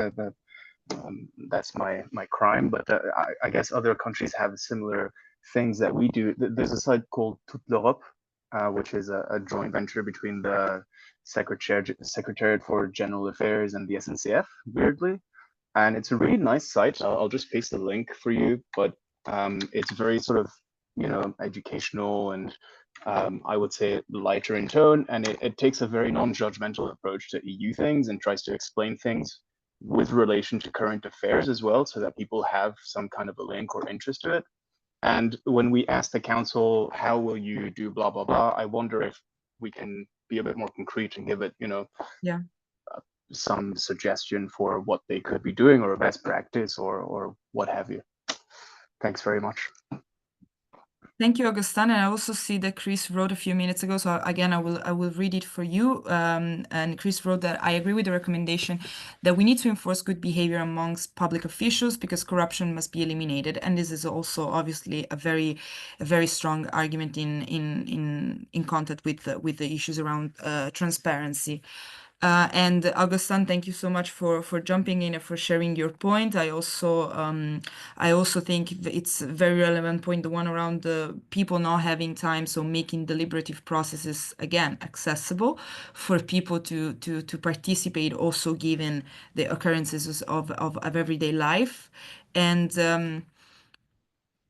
[SPEAKER 13] That's my crime, but I guess other countries have similar things that we do. There's a site called Toute l'Europe, which is a joint venture between the Secretariat for General Affairs and the SNCF, weirdly. And it's a really nice site. I'll just paste the link for you, but it's very sort of, you know, educational and I would say lighter in tone, and it takes a very non-judgmental approach to EU things and tries to explain things with relation to current affairs as well, so that people have some kind of a link or interest to it. And when we ask the council, how will you do blah, blah, blah, I wonder if we can be a bit more concrete and give it, you know, some suggestion for what they could be doing or a best practice or what have you. Thanks very much.
[SPEAKER 4] Thank you, Augustin. And I also see that Chris wrote a few minutes ago. So again, I will read it for you. And Chris wrote that I agree with the recommendation that we need to enforce good behavior amongst public officials because corruption must be eliminated. And this is also obviously a very strong argument in contact with the issues around transparency. And Augustin, thank you so much for jumping in and for sharing your point. I also think it's a very relevant point, the one around the people not having time, so making deliberative processes again accessible for people to participate, also given the occurrences of everyday life. And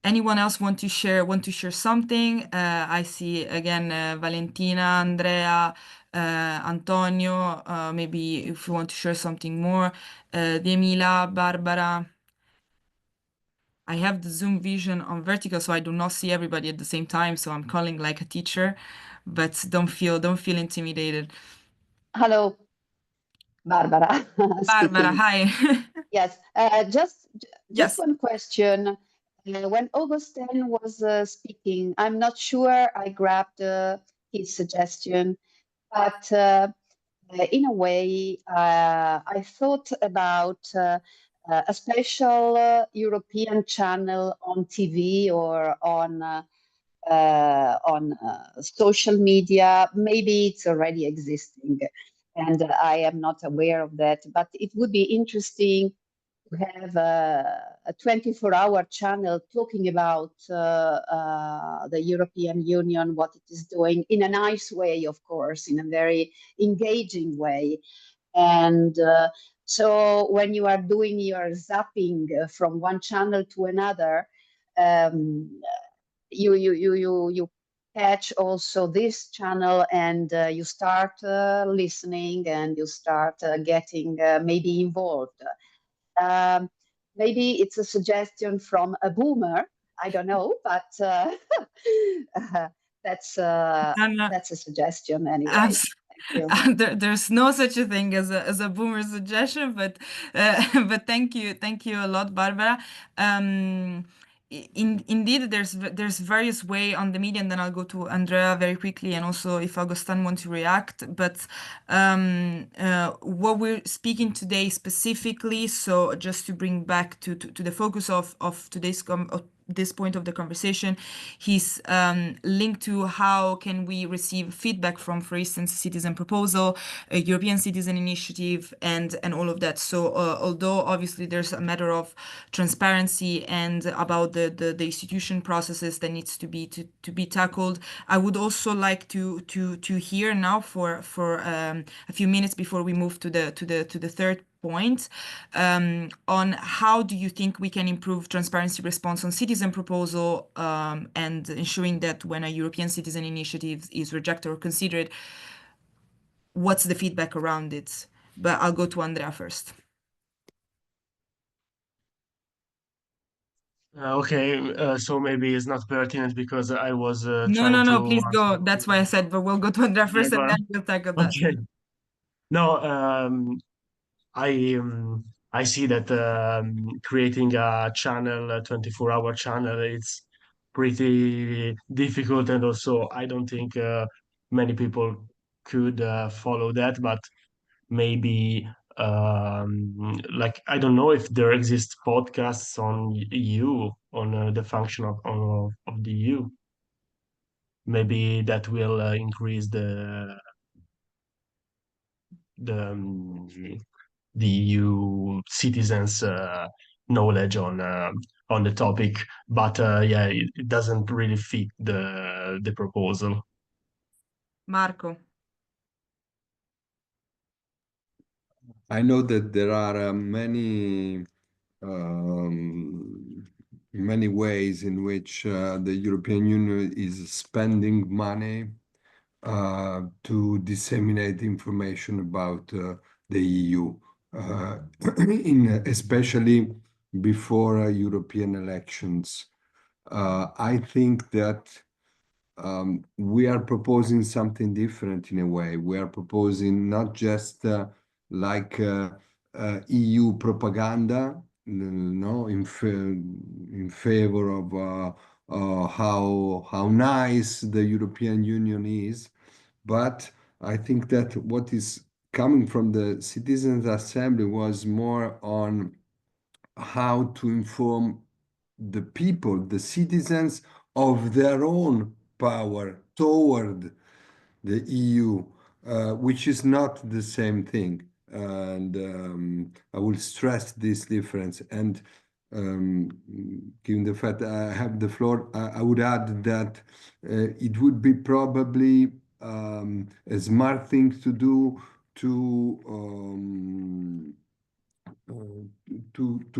[SPEAKER 4] anyone else want to share something? I see again Valentina, Andrea. Antonio, maybe if you want to share something more, Demila, Barbara. I have the Zoom vision on vertical, so I do not see everybody at the same time. So I'm calling like a teacher, but don't feel intimidated.
[SPEAKER 11] Hello, Barbara.
[SPEAKER 4] Barbara,
[SPEAKER 11] speaking.
[SPEAKER 4] hi.
[SPEAKER 11] Yes, just
[SPEAKER 4] Yes.
[SPEAKER 11] one question. When Augustin was speaking, I'm not sure I grabbed his suggestion, but in a way, I thought about a special European channel on TV or on social media. Maybe it's already existing, and I am not aware of that. But it would be interesting to have a 24-hour channel talking about the European Union, what it is doing in a nice way, of course, in a very engaging way. And so when you are doing your zapping from one channel to another, you catch also this channel, and you start listening, and you start getting maybe involved. Maybe it's a suggestion from a boomer. I don't know, but that's a suggestion anyway.
[SPEAKER 4] There's no such a thing as a boomer suggestion, but but thank you a lot, Barbara. Indeed, there's various way on the media, and then I'll go to Andrea very quickly, and also if Augustin wants to react. But what we're speaking today specifically, so just to bring back to the focus of today's this point of the conversation, he's linked to how can we receive feedback from, for instance, citizen proposal, a European citizen initiative, and all of that. So although obviously there's a matter of transparency and about the institution processes that needs to be tackled, I would also like to hear now for a few minutes before we move to the third point, on how do you think we can improve transparency response on citizen proposal, and ensuring that when a European citizen initiative is rejected or considered, what's the feedback around it? But I'll go to Andrea first.
[SPEAKER 14] Okay, so maybe it's not pertinent because I was trying
[SPEAKER 4] No,
[SPEAKER 14] to
[SPEAKER 4] please go.
[SPEAKER 14] answer.
[SPEAKER 4] That's why I said, but we'll go to Andrea first, and then we'll tackle that.
[SPEAKER 14] Okay. No, I see that creating a channel, a 24-hour channel, it's pretty difficult, and also I don't think many people could follow that. But maybe like I don't know if there exist podcasts on EU on the function of the EU. Maybe that will increase the EU citizens' knowledge on the topic, but yeah, it doesn't really fit the proposal.
[SPEAKER 4] Marco.
[SPEAKER 7] I know that there are many ways in which the European Union is spending money to disseminate information about the EU, especially before European elections. I think that we are proposing something different in a way. We are proposing not just like EU propaganda, no, in favor of how nice the European Union is, but I think that what is coming from the Citizens Assembly was more on how to inform the people, the citizens, of their own power toward the EU, which is not the same thing. And I will stress this difference. And given the fact that I have the floor, I would add that it would be probably a smart thing to do to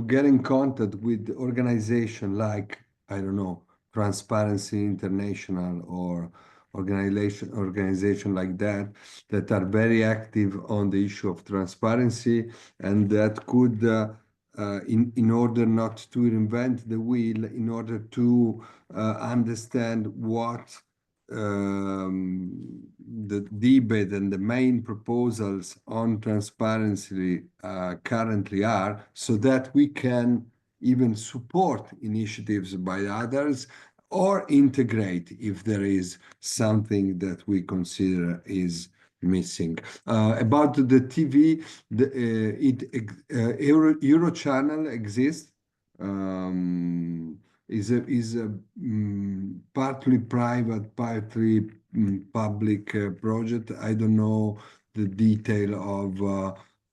[SPEAKER 7] get in contact with organization like, I don't know, Transparency International organization like that are very active on the issue of transparency, and that could, in order not to reinvent the wheel, in order to understand what the debate and the main proposals on transparency currently are, so that we can even support initiatives by others or integrate if there is something that we consider is missing. About the TV, Euro channel exists. Is a partly private, partly public project. I don't know the detail of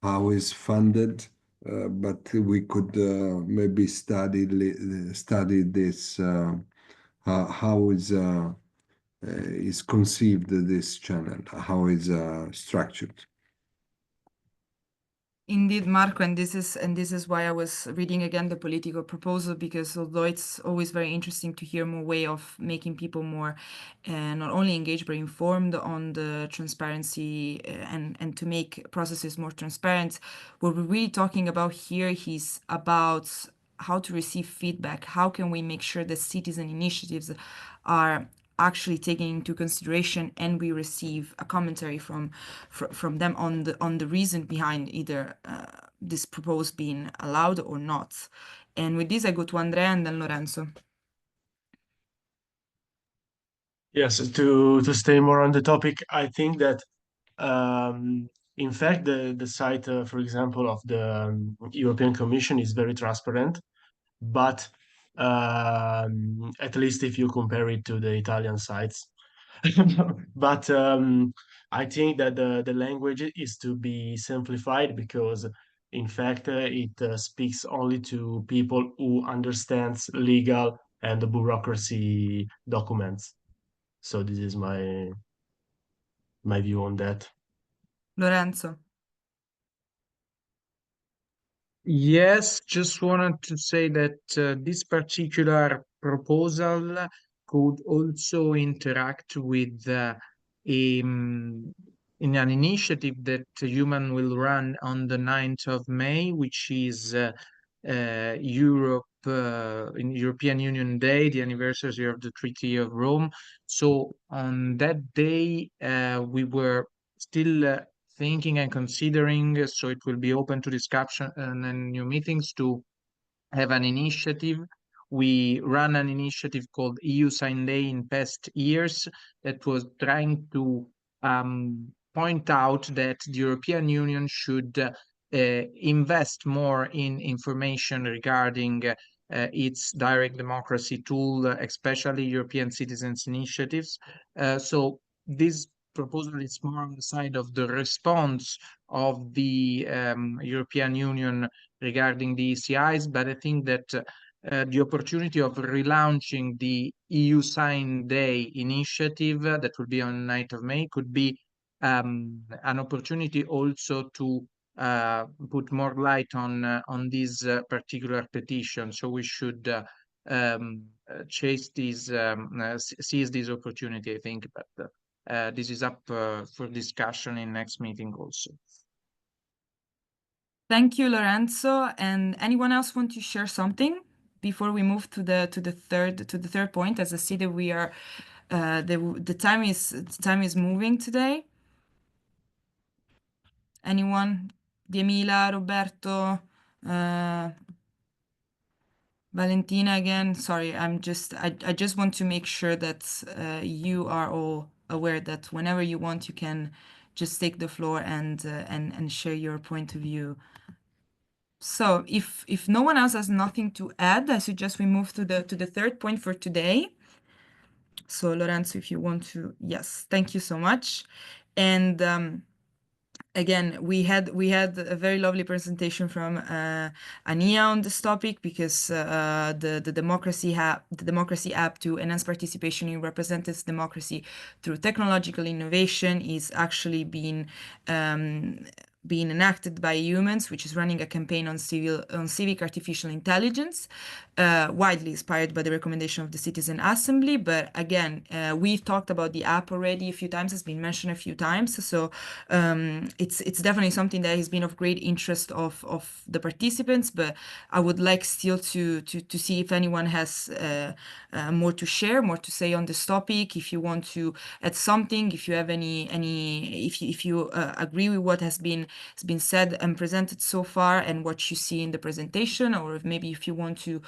[SPEAKER 7] how it's funded, but we could maybe study this, how is conceived this channel, how is structured.
[SPEAKER 4] Indeed, Marco, and this is why I was reading again the political proposal, because although it's always very interesting to hear more way of making people more not only engaged but informed on the transparency and to make processes more transparent, what we're really talking about here is about how to receive feedback. How can we make sure that citizen initiatives are actually taken into consideration and we receive a commentary from them on the reason behind either this proposal being allowed or not. And with this, I go to Andrea and then Lorenzo.
[SPEAKER 14] Yes, to stay more on the topic, I think that in fact the site, for example, of the European Commission is very transparent, but at least if you compare it to the Italian sites. But I think that the language is to be simplified, because in fact it speaks only to people who understands legal and the bureaucracy documents. So this is my view on that.
[SPEAKER 4] Lorenzo.
[SPEAKER 6] Yes, just wanted to say that this particular proposal could also interact with in an initiative that Eumann will run on the 9th of May, which is European Union Day, the anniversary of the Treaty of Rome. So on that day, we were still thinking and considering, so it will be open to discussion and new meetings, to have an initiative. We ran an initiative called EU Sign Day in past years that was trying to point out that the European Union should invest more in information regarding its direct democracy tool, especially European citizens initiatives. So this proposal is more on the side of the response of the European Union regarding the ECIs, but I think that the opportunity of relaunching the EU Sign Day initiative that will be on 9th of May could be an opportunity also to put more light on this particular petition. So we should chase these, seize this opportunity, I think, but this is up for discussion in next meeting also.
[SPEAKER 4] Thank you, Lorenzo. And anyone else want to share something before we move to the third point? As I see that we are the time is moving today. Anyone? Diemila, Roberto, Valentina again. Sorry, I just want to make sure that you are all aware that whenever you want, you can just take the floor and share your point of view. So if no one else has nothing to add, I suggest we move to the third point for today. So Lorenzo, if you want to, yes, thank you so much. And again, we had a very lovely presentation from Ania on this topic, because the democracy app to enhance participation in representative democracy through technological innovation is actually being being enacted by Eumans, which is running a campaign on civic artificial intelligence, widely inspired by the recommendation of the Citizen Assembly. But again, we've talked about the app already a few times, it's been mentioned a few times. So it's definitely something that has been of great interest of the participants, but I would like still to see if anyone has more to share, more to say on this topic. If you want to add something, if you have if you agree with what has been said and presented so far and what you see in the presentation, or if maybe if you want to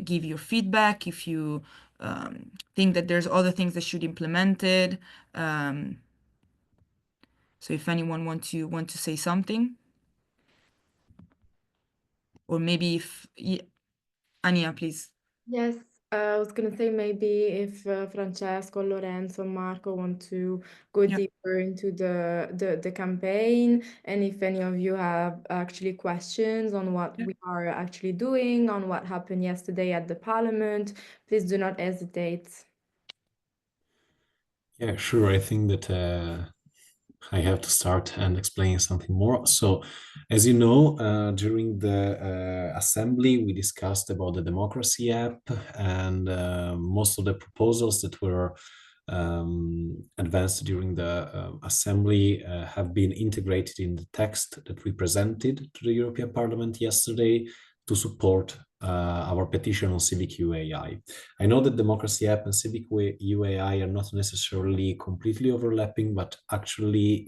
[SPEAKER 4] give your feedback, if you think that there's other things that should be implemented. So if anyone want to say something, or maybe if Ania, please.
[SPEAKER 3] Yes, I was gonna say maybe if Francesco, Lorenzo, Marco want to go deeper into the campaign, and if any of you have actually questions on what we are actually doing, on what happened yesterday at the Parliament, please do not hesitate.
[SPEAKER 15] Yeah, sure. I think that I have to start and explain something more. So, as you know, during the assembly, we discussed about the democracy app, and most of the proposals that were advanced during the assembly have been integrated in the text that we presented to the European Parliament yesterday to support our petition on civic UAI. I know that democracy app and civic UAI are not necessarily completely overlapping, but actually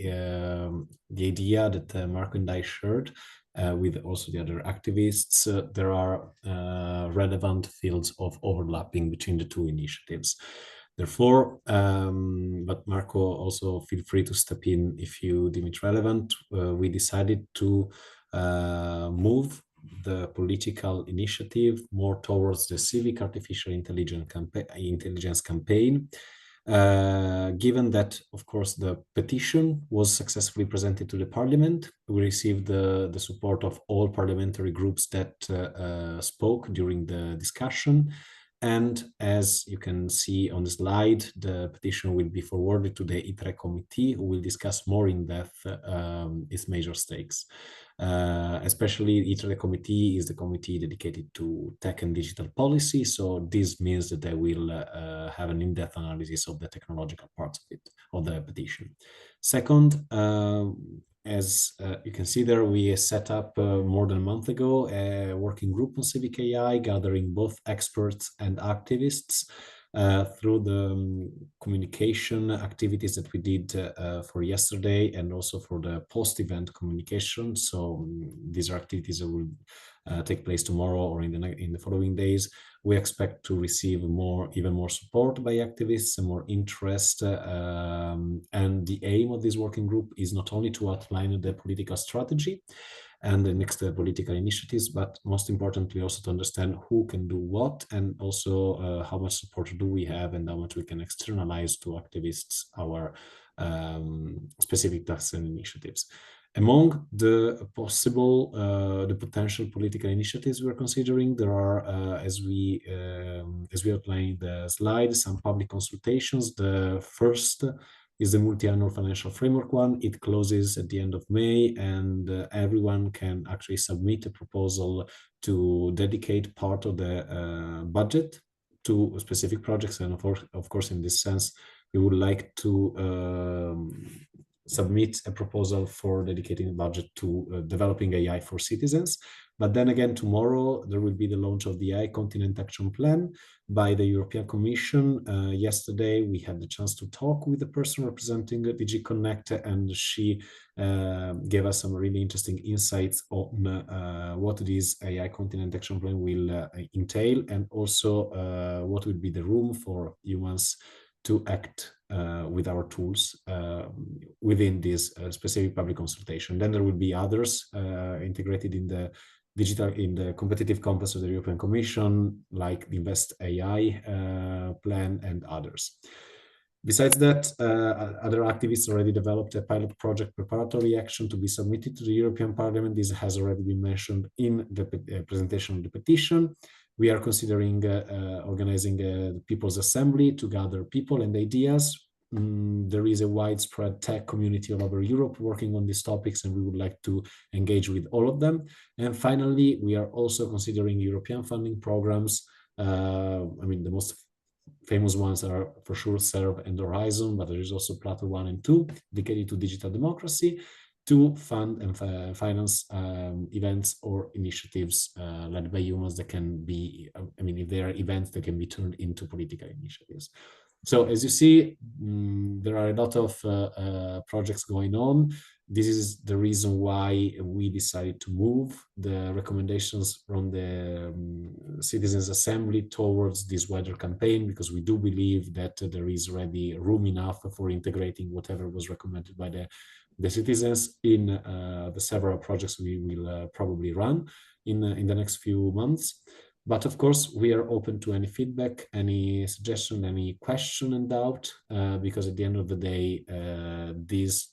[SPEAKER 15] the idea that Marco and I shared with also the other activists, there are relevant fields of overlapping between the two initiatives. Therefore, but Marco, also feel free to step in if you deem it relevant. We decided to move the political initiative more towards the civic artificial intelligence campaign, given that, of course, the petition was successfully presented to the Parliament. We received the support of all parliamentary groups that spoke during the discussion. And as you can see on the slide, the petition will be forwarded to the ITRE committee, who will discuss more in depth its major stakes. Especially the ITRE committee is the committee dedicated to tech and digital policy. So this means that they will have an in-depth analysis of the technological parts of it, of the petition. Second, as you can see there, we set up more than a month ago a working group on civic AI, gathering both experts and activists through the communication activities that we did for yesterday and also for the post-event communication. So these are activities that will take place tomorrow or in the following days. We expect to receive even more support by activists and more interest. And the aim of this working group is not only to outline the political strategy and the next political initiatives, but most importantly also to understand who can do what, and also how much support do we have and how much we can externalize to activists our specific tasks and initiatives. Among the potential political initiatives we're considering, there are, as we outlined in the slide, some public consultations. The first is the multi-annual financial framework one. It closes at the end of May, and everyone can actually submit a proposal to dedicate part of the budget to specific projects. And of course, in this sense, we would like to submit a proposal for dedicating a budget to developing AI for citizens. But then again, tomorrow, there will be the launch of the AI Continent Action Plan by the European Commission. Yesterday, we had the chance to talk with the person representing DG Connect, and she gave us some really interesting insights on what this AI Continent Action Plan will entail, and also what will be the room for humans to act with our tools within this specific public consultation. Then there will be others integrated in the competitive compass of the European Commission, like the Invest AI plan and others. Besides that, other activists already developed a pilot project preparatory action to be submitted to the European Parliament. This has already been mentioned in the presentation of the petition. We are considering organizing a People's Assembly to gather people and ideas there is a widespread tech community all over Europe working on these topics, and we would like to engage with all of them. And finally, we are also considering European funding programs. I mean, the most famous ones are for sure SERV and Horizon, but there is also Plato 1 and 2 dedicated to digital democracy, to fund and finance events or initiatives led by Eumans that can be, I mean, if there are events that can be turned into political initiatives. So as you see, there are a lot of projects going on. This is the reason why we decided to move the recommendations from the Citizens Assembly towards this wider campaign, because we do believe that there is already room enough for integrating whatever was recommended by the citizens in the several projects we will probably run in the next few months. But of course, we are open to any feedback, any suggestion, any question and doubt, because at the end of the day, this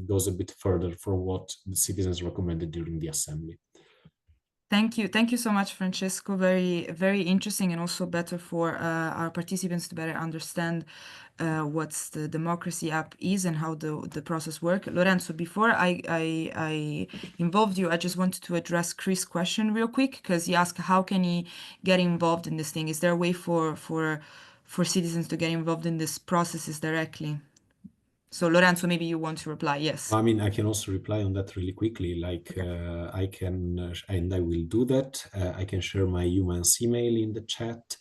[SPEAKER 15] goes a bit further from what the citizens recommended during the assembly.
[SPEAKER 4] Thank you. Thank you so much, Francesco. Very, very interesting, and also better for our participants to better understand what's the democracy app is and how the process works. Lorenzo, before I involved you, I just wanted to address Chris' question real quick, because he asked how can he get involved in this thing? Is there a way for citizens to get involved in these processes directly? So Lorenzo, maybe you want to reply. Yes.
[SPEAKER 15] I mean, I can also reply on that really quickly. Like I can, and I will do that. I can share my Eumans email in the chat.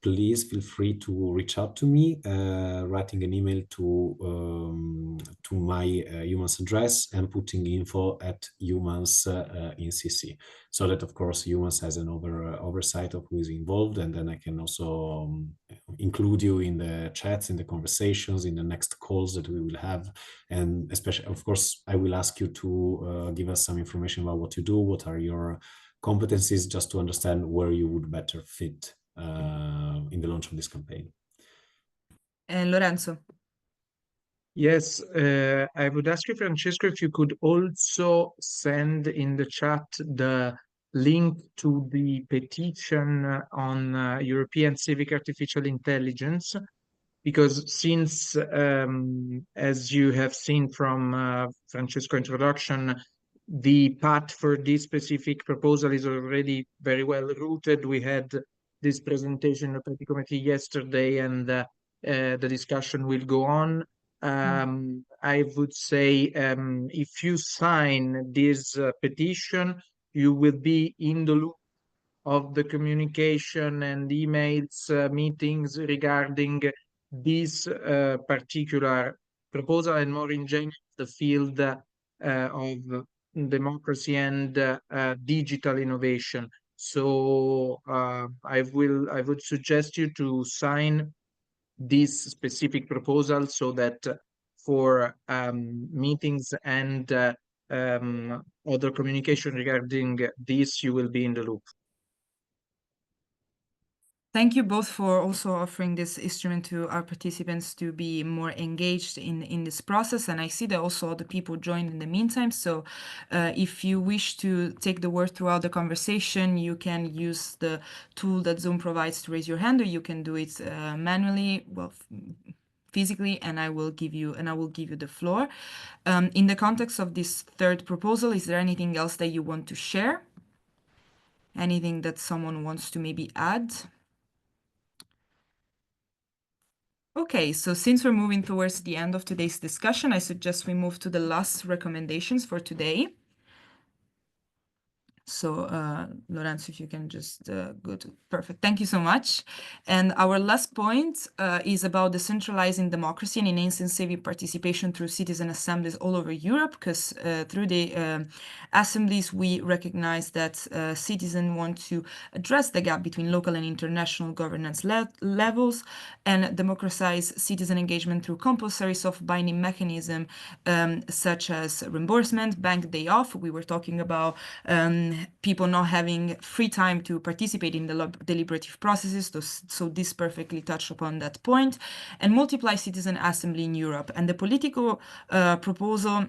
[SPEAKER 15] Please feel free to reach out to me, writing an email to my Eumans address and putting info@Eumans in CC, so that of course Eumans has an oversight of who is involved, and then I can also include you in the chats, in the conversations, in the next calls that we will have. And especially, of course, I will ask you to give us some information about what you do, what are your competencies, just to understand where you would better fit in the launch of this campaign.
[SPEAKER 4] And Lorenzo.
[SPEAKER 6] Yes, I would ask you, Francesco, if you could also send in the chat the link to the petition on European civic artificial intelligence, because since, as you have seen from Francesco's introduction, the path for this specific proposal is already very well rooted. We had this presentation in the Petty Committee yesterday, and the discussion will go on. I would say if you sign this petition, you will be in the loop of the communication and emails, meetings regarding this particular proposal, and more in general, the field of democracy and digital innovation. So I would suggest you to sign this specific proposal, so that for meetings and other communication regarding this, you will be in the loop.
[SPEAKER 4] Thank you both for also offering this instrument to our participants to be more engaged in this process. And I see that also other people joined in the meantime. So if you wish to take the word throughout the conversation, you can use the tool that Zoom provides to raise your hand, or you can do it manually, well, physically, and I will give you the floor. In the context of this third proposal, is there anything else that you want to share? Anything that someone wants to maybe add? Okay, so since we're moving towards the end of today's discussion, I suggest we move to the last recommendations for today. So Lorenzo, if you can just go to, perfect. Thank you so much. And our last point is about decentralizing democracy and enhancing civic participation through citizen assemblies all over Europe, because through the assemblies, we recognize that citizens want to address the gap between local and international governance levels and democratize citizen engagement through compulsory soft-binding mechanism such as reimbursement, bank day off. We were talking about people not having free time to participate in the deliberative processes, so this perfectly touched upon that point, and multiply citizen assembly in Europe. And the political proposal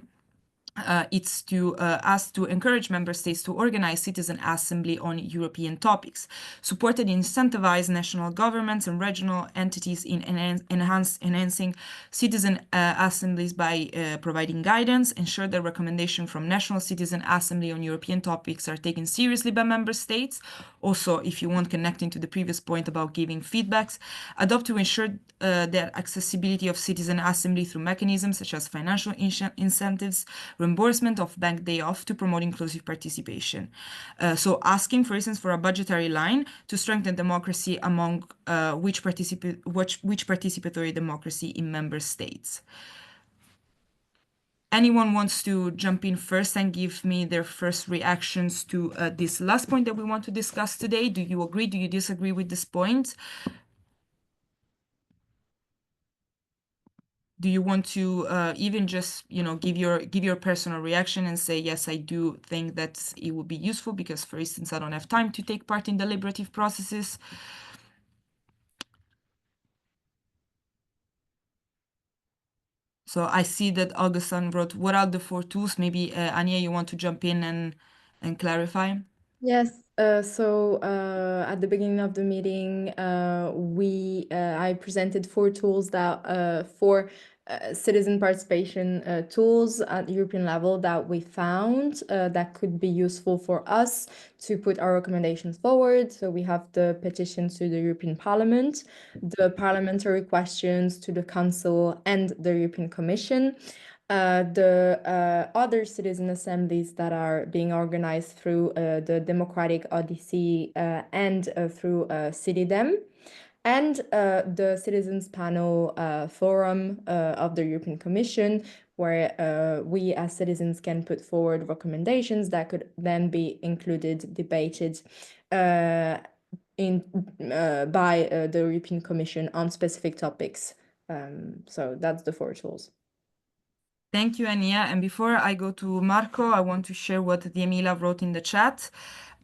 [SPEAKER 4] it's to ask to encourage member states to organize citizen assembly on European topics, supported incentivize national governments and regional entities in enhancing citizen assemblies by providing guidance, ensure that recommendations from national citizen assembly on European topics are taken seriously by member states. Also, if you want, connecting to the previous point about giving feedbacks, adopt to ensure the accessibility of citizen assembly through mechanisms such as financial incentives, reimbursement of bank day off to promote inclusive participation. So asking, for instance, for a budgetary line to strengthen democracy among which participatory democracy in member states. Anyone wants to jump in first and give me their first reactions to this last point that we want to discuss today? Do you agree? Do you disagree with this point? Do you want to even just, give your personal reaction and say, yes, I do think that it would be useful because, for instance, I don't have time to take part in deliberative processes. So I see that Augustin wrote, what are the 4 tools? Maybe Ania, you want to jump in and clarify?
[SPEAKER 3] Yes, so at the beginning of the meeting, I presented 4 tools that for citizen participation tools at European level that we found that could be useful for us to put our recommendations forward. So we have the petitions to the European Parliament, the parliamentary questions to the Council and the European Commission, the other citizen assemblies that are being organized through the Democratic Odyssey and through Citidem, and the Citizens Panel Forum of the European Commission, where we as citizens can put forward recommendations that could then be included, debated by the European Commission on specific topics. So that's the 4 tools.
[SPEAKER 4] Thank you, Ania. And before I go to Marco, I want to share what Diemila wrote in the chat.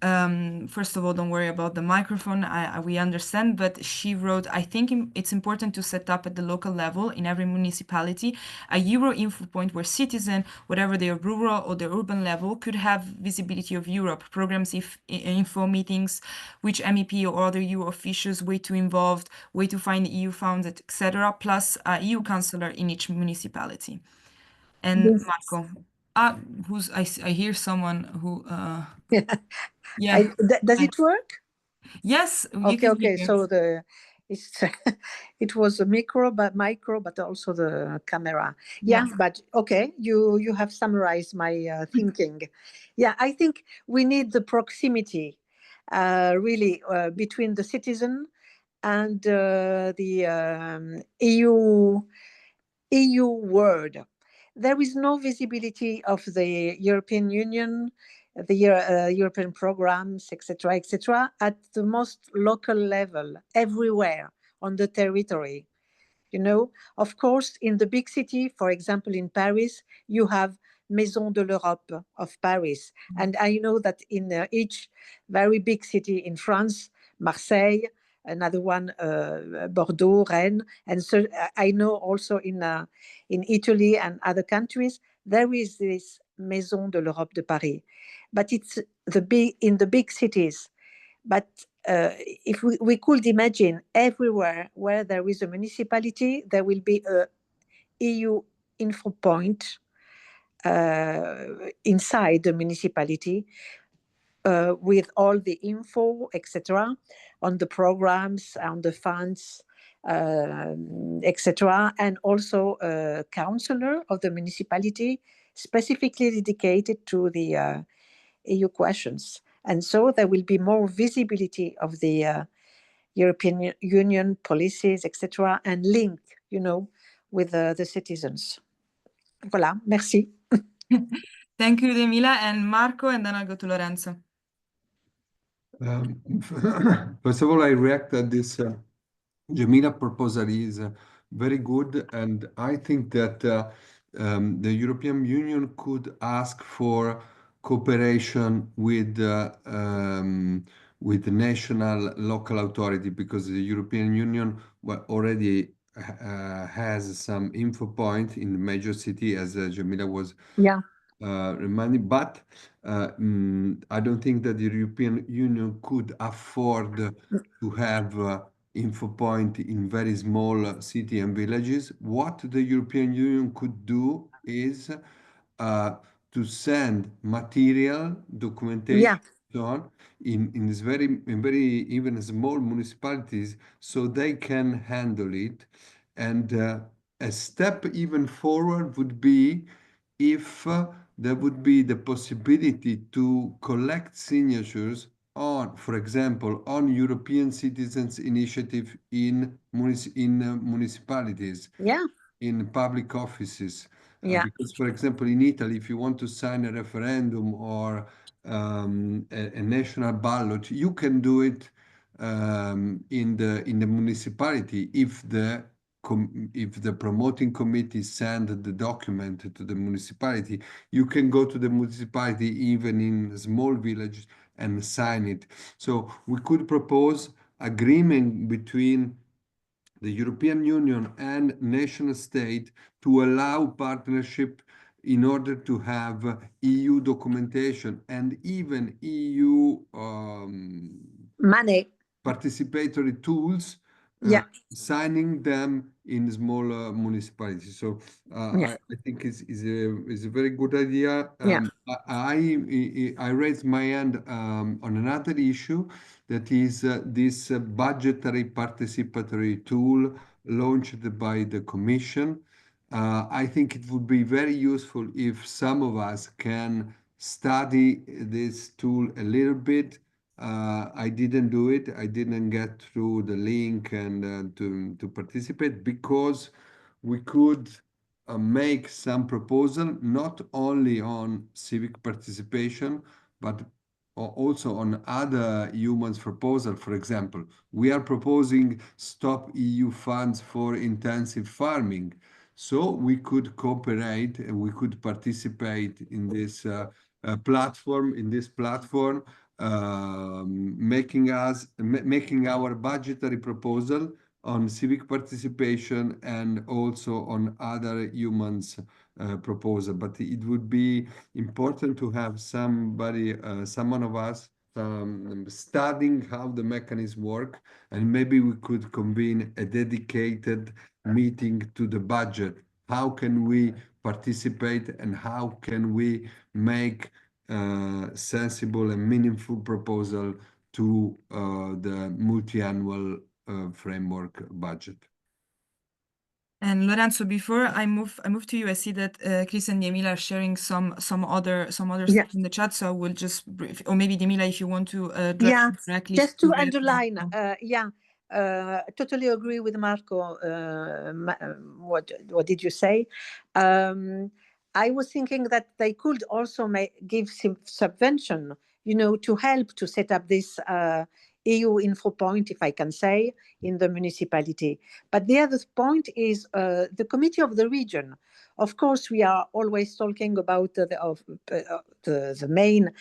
[SPEAKER 4] First of all, don't worry about the microphone. We understand, but she wrote, I think it's important to set up at the local level in every municipality a Euro info point where citizens, whatever their rural or their urban level, could have visibility of Europe, programs, info meetings, which MEP or other EU officials, way to involved, way to find EU funds, etc., plus a EU councillor in each municipality. And
[SPEAKER 16] Yes.
[SPEAKER 4] Marco, I hear someone who, yeah.
[SPEAKER 16] Does it work?
[SPEAKER 4] Yes, you
[SPEAKER 16] Okay,
[SPEAKER 4] can
[SPEAKER 16] okay.
[SPEAKER 4] hear.
[SPEAKER 16] So it was a micro, but also the camera. Yeah,
[SPEAKER 4] Yes.
[SPEAKER 16] but okay, you have summarized my thinking. Yeah, I think we need the proximity, really, between the citizen and the EU world. There is no visibility of the European Union, the European programs, etc., at the most local level, everywhere on the territory. Of course, in the big city, for example, in Paris, you have Maison de l'Europe of Paris. And I know that in each very big city in France, Marseille, another one, Bordeaux, Rennes, and so I know also in Italy and other countries, there is this Maison de l'Europe de Paris. But it's in the big cities. But if we could imagine everywhere where there is a municipality, there will be a EU info point inside the municipality with all the info, etc., on the programs, on the funds, etc., and also a councillor of the municipality specifically dedicated to the EU questions. And so there will be more visibility of the European Union policies, etc., and link, with the citizens. Voilà, merci.
[SPEAKER 4] Thank you, Demila, and Marco, and then I'll go to Lorenzo.
[SPEAKER 7] First of all, I react that this Jamila proposal is very good, and I think that the European Union could ask for cooperation with national local authority, because the European Union already has some info point in the major city, as Jamila was reminding, but I don't think that the European Union could afford to have info point in very small city and villages. What the European Union could do is to send material, documentation,
[SPEAKER 16] Yeah.
[SPEAKER 7] so on, in this very even small municipalities, so they can handle it. And a step even forward would be if there would be the possibility to collect signatures on, for example, on European Citizens Initiative in municipalities,
[SPEAKER 16] Yeah.
[SPEAKER 7] in public offices.
[SPEAKER 16] Yeah.
[SPEAKER 7] Because, for example, in Italy, if you want to sign a referendum or a national ballot, you can do it in the municipality if the promoting committee send the document to the municipality. You can go to the municipality even in small villages and sign it. So we could propose agreement between the European Union and nation state to allow partnership in order to have EU documentation and even EU
[SPEAKER 16] Money.
[SPEAKER 7] participatory tools,
[SPEAKER 16] Yeah.
[SPEAKER 7] signing them in smaller municipalities. So
[SPEAKER 16] Yeah.
[SPEAKER 7] I think is a very good idea.
[SPEAKER 16] Yeah.
[SPEAKER 7] I raised my hand on another issue, that is this budgetary participatory tool launched by the Commission. I think it would be very useful if some of us can study this tool a little bit. I didn't do it. I didn't get through the link and to participate, because we could make some proposal not only on civic participation, but also on other Eumans proposal. For example, we are proposing stop EU funds for intensive farming. So we could cooperate and we could participate in this platform, making our budgetary proposal on civic participation and also on other Eumans proposal. But it would be important to have someone of us studying how the mechanism work, and maybe we could convene a dedicated meeting to the budget. How can we participate and how can we make sensible and meaningful proposal to the multi-annual framework budget.
[SPEAKER 4] And Lorenzo, before I move to you, I see that Chris and Demila are sharing some other
[SPEAKER 16] Yeah.
[SPEAKER 4] stuff in the chat. So I will just brief, or maybe Demila, if you want to
[SPEAKER 16] Yeah.
[SPEAKER 4] directly.
[SPEAKER 16] Just to underline, totally agree with Marco. What did you say? I was thinking that they could also give some subvention, to help to set up this EU info point, if I can say, in the municipality. But the other point is the committee of the region. Of course, we are always talking about the main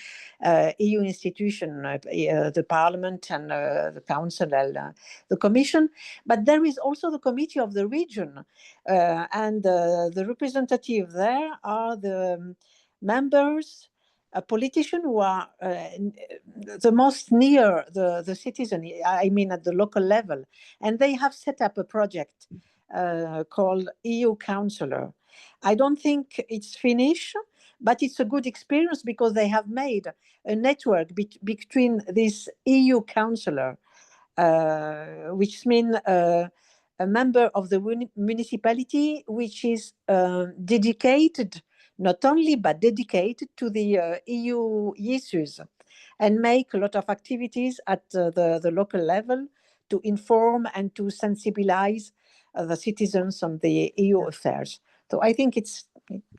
[SPEAKER 16] EU institution, the Parliament and the Council and the Commission, but there is also the committee of the region, and the representative there are the members, a politician who are the most near the citizen, I mean at the local level. And they have set up a project called EU Councillor. I don't think it's finished, but it's a good experience because they have made a network between this EU Councillor, which means a member of the municipality which is dedicated, not only, but dedicated to the EU issues, and make a lot of activities at the local level to inform and to sensibilize the citizens on the EU affairs. So I think it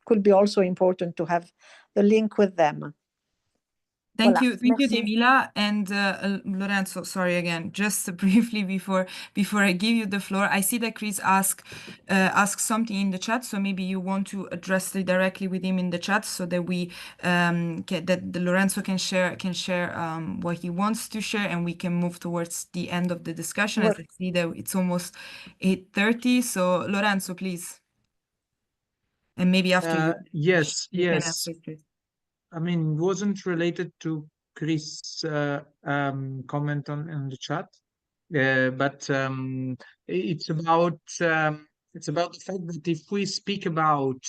[SPEAKER 16] could be also important to have the link with them.
[SPEAKER 4] Thank you, Demila. And Lorenzo, sorry again, just briefly before I give you the floor, I see that Chris asked something in the chat, so maybe you want to address it directly with him in the chat, so that we Lorenzo can share what he wants to share, and we can move towards the end of the discussion. As I see that it's almost 8:30. So Lorenzo, please. And maybe after you
[SPEAKER 6] yes,
[SPEAKER 4] can
[SPEAKER 6] yes.
[SPEAKER 4] answer, please.
[SPEAKER 6] I mean, it wasn't related to Chris' comment on the chat, but it's about the fact that if we speak about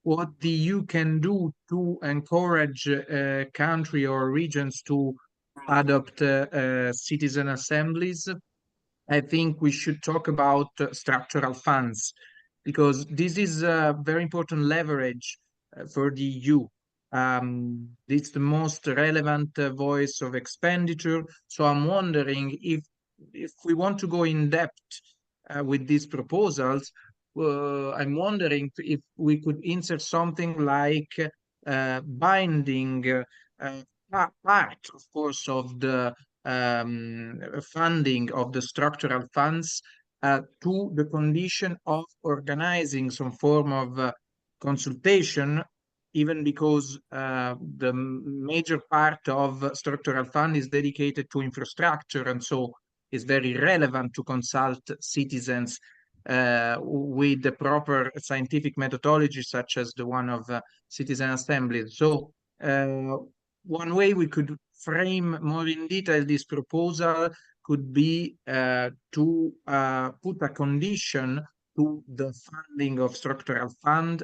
[SPEAKER 6] what the EU can do to encourage a country or regions to adopt citizen assemblies, I think we should talk about structural funds, because this is a very important leverage for the EU. It's the most relevant voice of expenditure. So I'm wondering if we want to go in depth with these proposals, I'm wondering if we could insert something like binding part, of course, of the funding of the structural funds to the condition of organizing some form of consultation, even because the major part of structural fund is dedicated to infrastructure, and so it's very relevant to consult citizens with the proper scientific methodology, such as the one of citizen assemblies. So one way we could frame more in detail this proposal could be to put a condition to the funding of structural fund,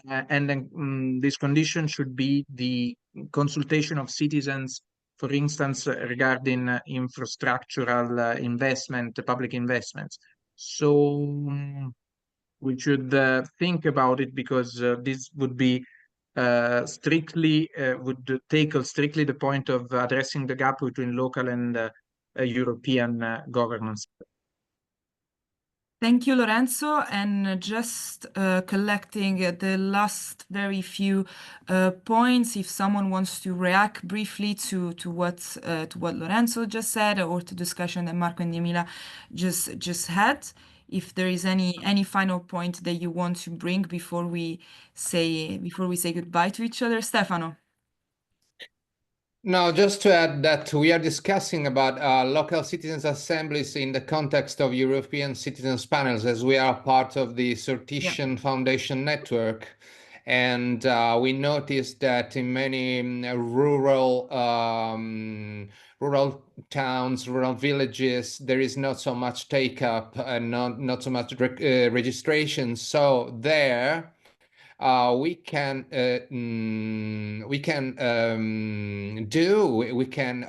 [SPEAKER 6] and then this condition should be the consultation of citizens, for instance, regarding infrastructural investment, public investments. So we should think about it, because this would be would tackle strictly the point of addressing the gap between local and European governance.
[SPEAKER 4] Thank you, Lorenzo. And just collecting the last very few points, if someone wants to react briefly to what Lorenzo just said, or to discussion that Marco and Emila just had. If there is any final point that you want to bring before we say goodbye to each other, Stefano.
[SPEAKER 2] No, just to add that we are discussing about local citizens assemblies in the context of European citizens panels, as we are part of the Sortition Foundation network. And we noticed that in many rural towns, rural villages, there is not so much take-up and not so much registration. So there, we can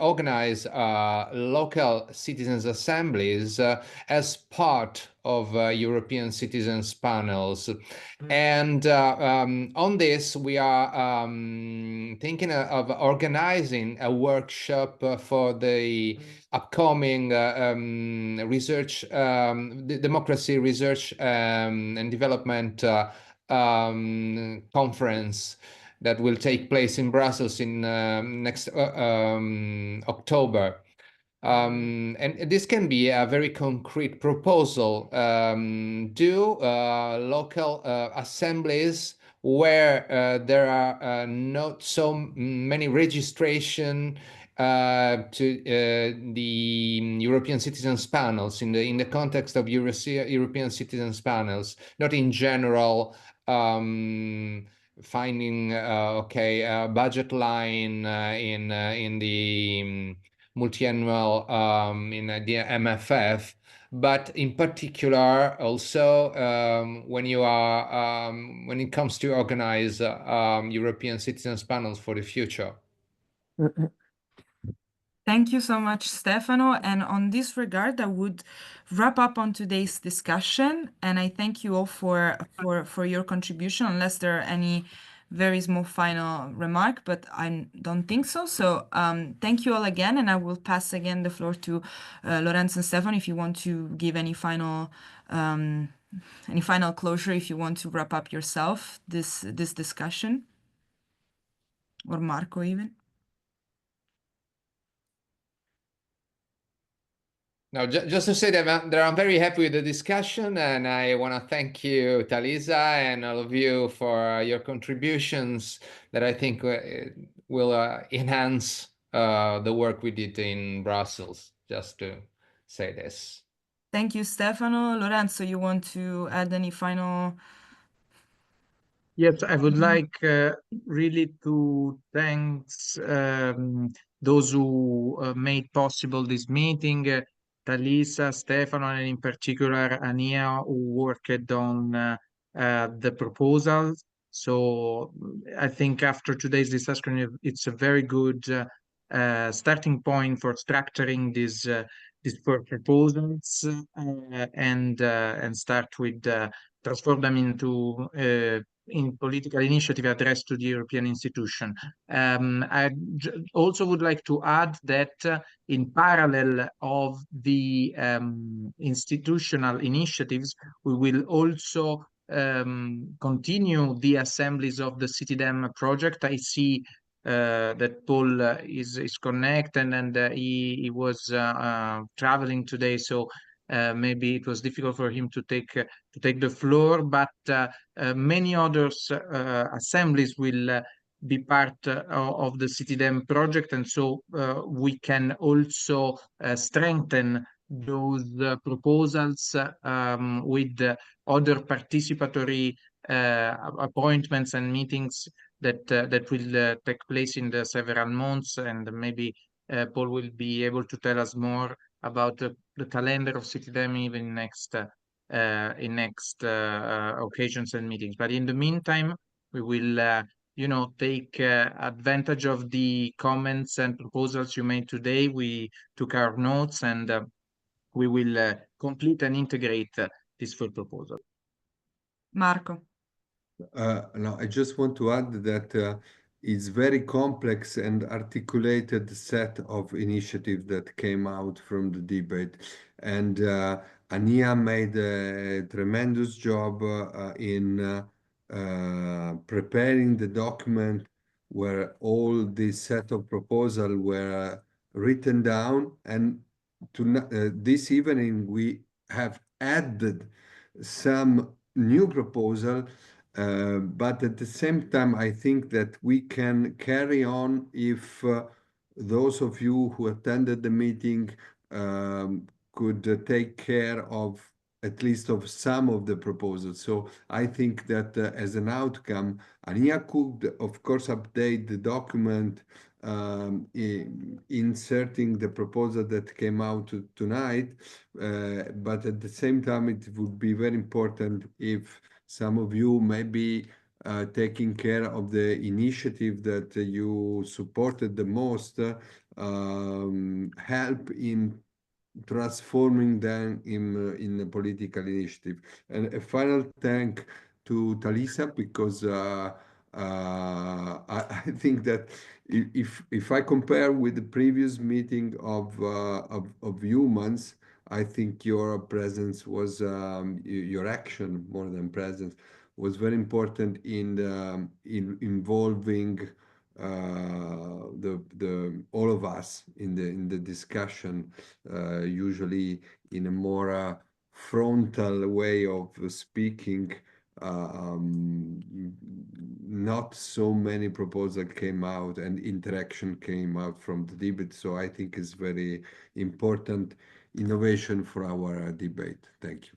[SPEAKER 2] organize local citizens assemblies as part of European citizens panels. And on this, we are thinking of organizing a workshop for the upcoming research, democracy research and development conference that will take place in Brussels in next October. And this can be a very concrete proposal. Do local assemblies where there are not so many registration to the European citizens panels in the context of European citizens panels, not in general finding a budget line in the multi-annual in the MFF, but in particular also when it comes to organize European citizens panels for the future.
[SPEAKER 4] Thank you so much, Stefano. And on this regard, I would wrap up on today's discussion. And I thank you all for your contribution, unless there are any very small final remark, but I don't think so. So thank you all again. And I will pass again the floor to Lorenzo and Stefano if you want to give any final closure, if you want to wrap up yourself this discussion, or Marco even.
[SPEAKER 2] No, just to say that I'm very happy with the discussion, and I want to thank you, Talisa, and all of you for your contributions that I think will enhance the work we did in Brussels, just to say this.
[SPEAKER 4] Thank you, Stefano. Lorenzo, you want to add any final?
[SPEAKER 6] Yes, I would like really to thank those who made possible this meeting, Talisa, Stefano, and in particular Ania, who worked on the proposals. So I think after today's discussion, it's a very good starting point for structuring these proposals and start with transform them into in political initiative addressed to the European institution. I also would like to add that in parallel of the institutional initiatives, we will also continue the assemblies of the Citidem project. I see that Paul is connected and he was traveling today, so maybe it was difficult for him to take the floor, but many others assemblies will be part of the Citidem project, and so we can also strengthen those proposals with other participatory appointments and meetings that will take place in the several months, and maybe Paul will be able to tell us more about the calendar of Citidem even in next occasions and meetings. But in the meantime, we will take advantage of the comments and proposals you made today. We took our notes, and we will complete and integrate this full proposal.
[SPEAKER 4] Marco.
[SPEAKER 7] No, I just want to add that it's very complex and articulated set of initiatives that came out from the debate. And Ania made a tremendous job in preparing the document where all this set of proposals were written down. And this evening, we have added some new proposal. But at the same time, I think that we can carry on if those of you who attended the meeting could take care of at least of some of the proposals. So I think that as an outcome, Ania could, of course, update the document, inserting the proposal that came out tonight. But at the same time, it would be very important if some of you may be taking care of the initiative that you supported the most, help in transforming them in a political initiative. And a final thank to Talisa, because I think that if I compare with the previous meeting of Eumans, I think your presence was your action more than presence was very important in involving all of us in the discussion, usually in a more frontal way of speaking. Not so many proposals came out and interaction came out from the debate, so I think it's very important innovation for our debate. Thank you.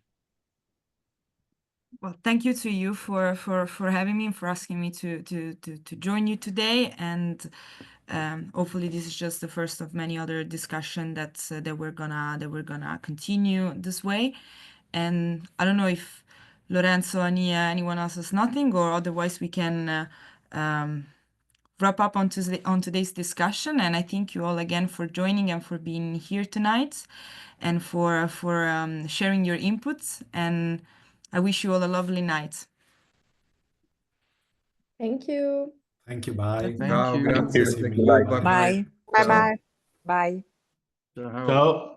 [SPEAKER 4] Well, thank you to you for having me and for asking me to join you today. And hopefully this is just the first of many other discussion that we're gonna continue this way. And I don't know if Lorenzo, Ania, anyone else has nothing, or otherwise we can wrap up on today's discussion. And I thank you all again for joining and for being here tonight, and for sharing your inputs. And I wish you all a lovely night.
[SPEAKER 3] Thank you.
[SPEAKER 15] Thank you. Bye.
[SPEAKER 7] Ciao, grazie.
[SPEAKER 15] Thank you.
[SPEAKER 7] Bye.
[SPEAKER 16] Bye. Bye. Bye. Bye.
[SPEAKER 14] Ciao.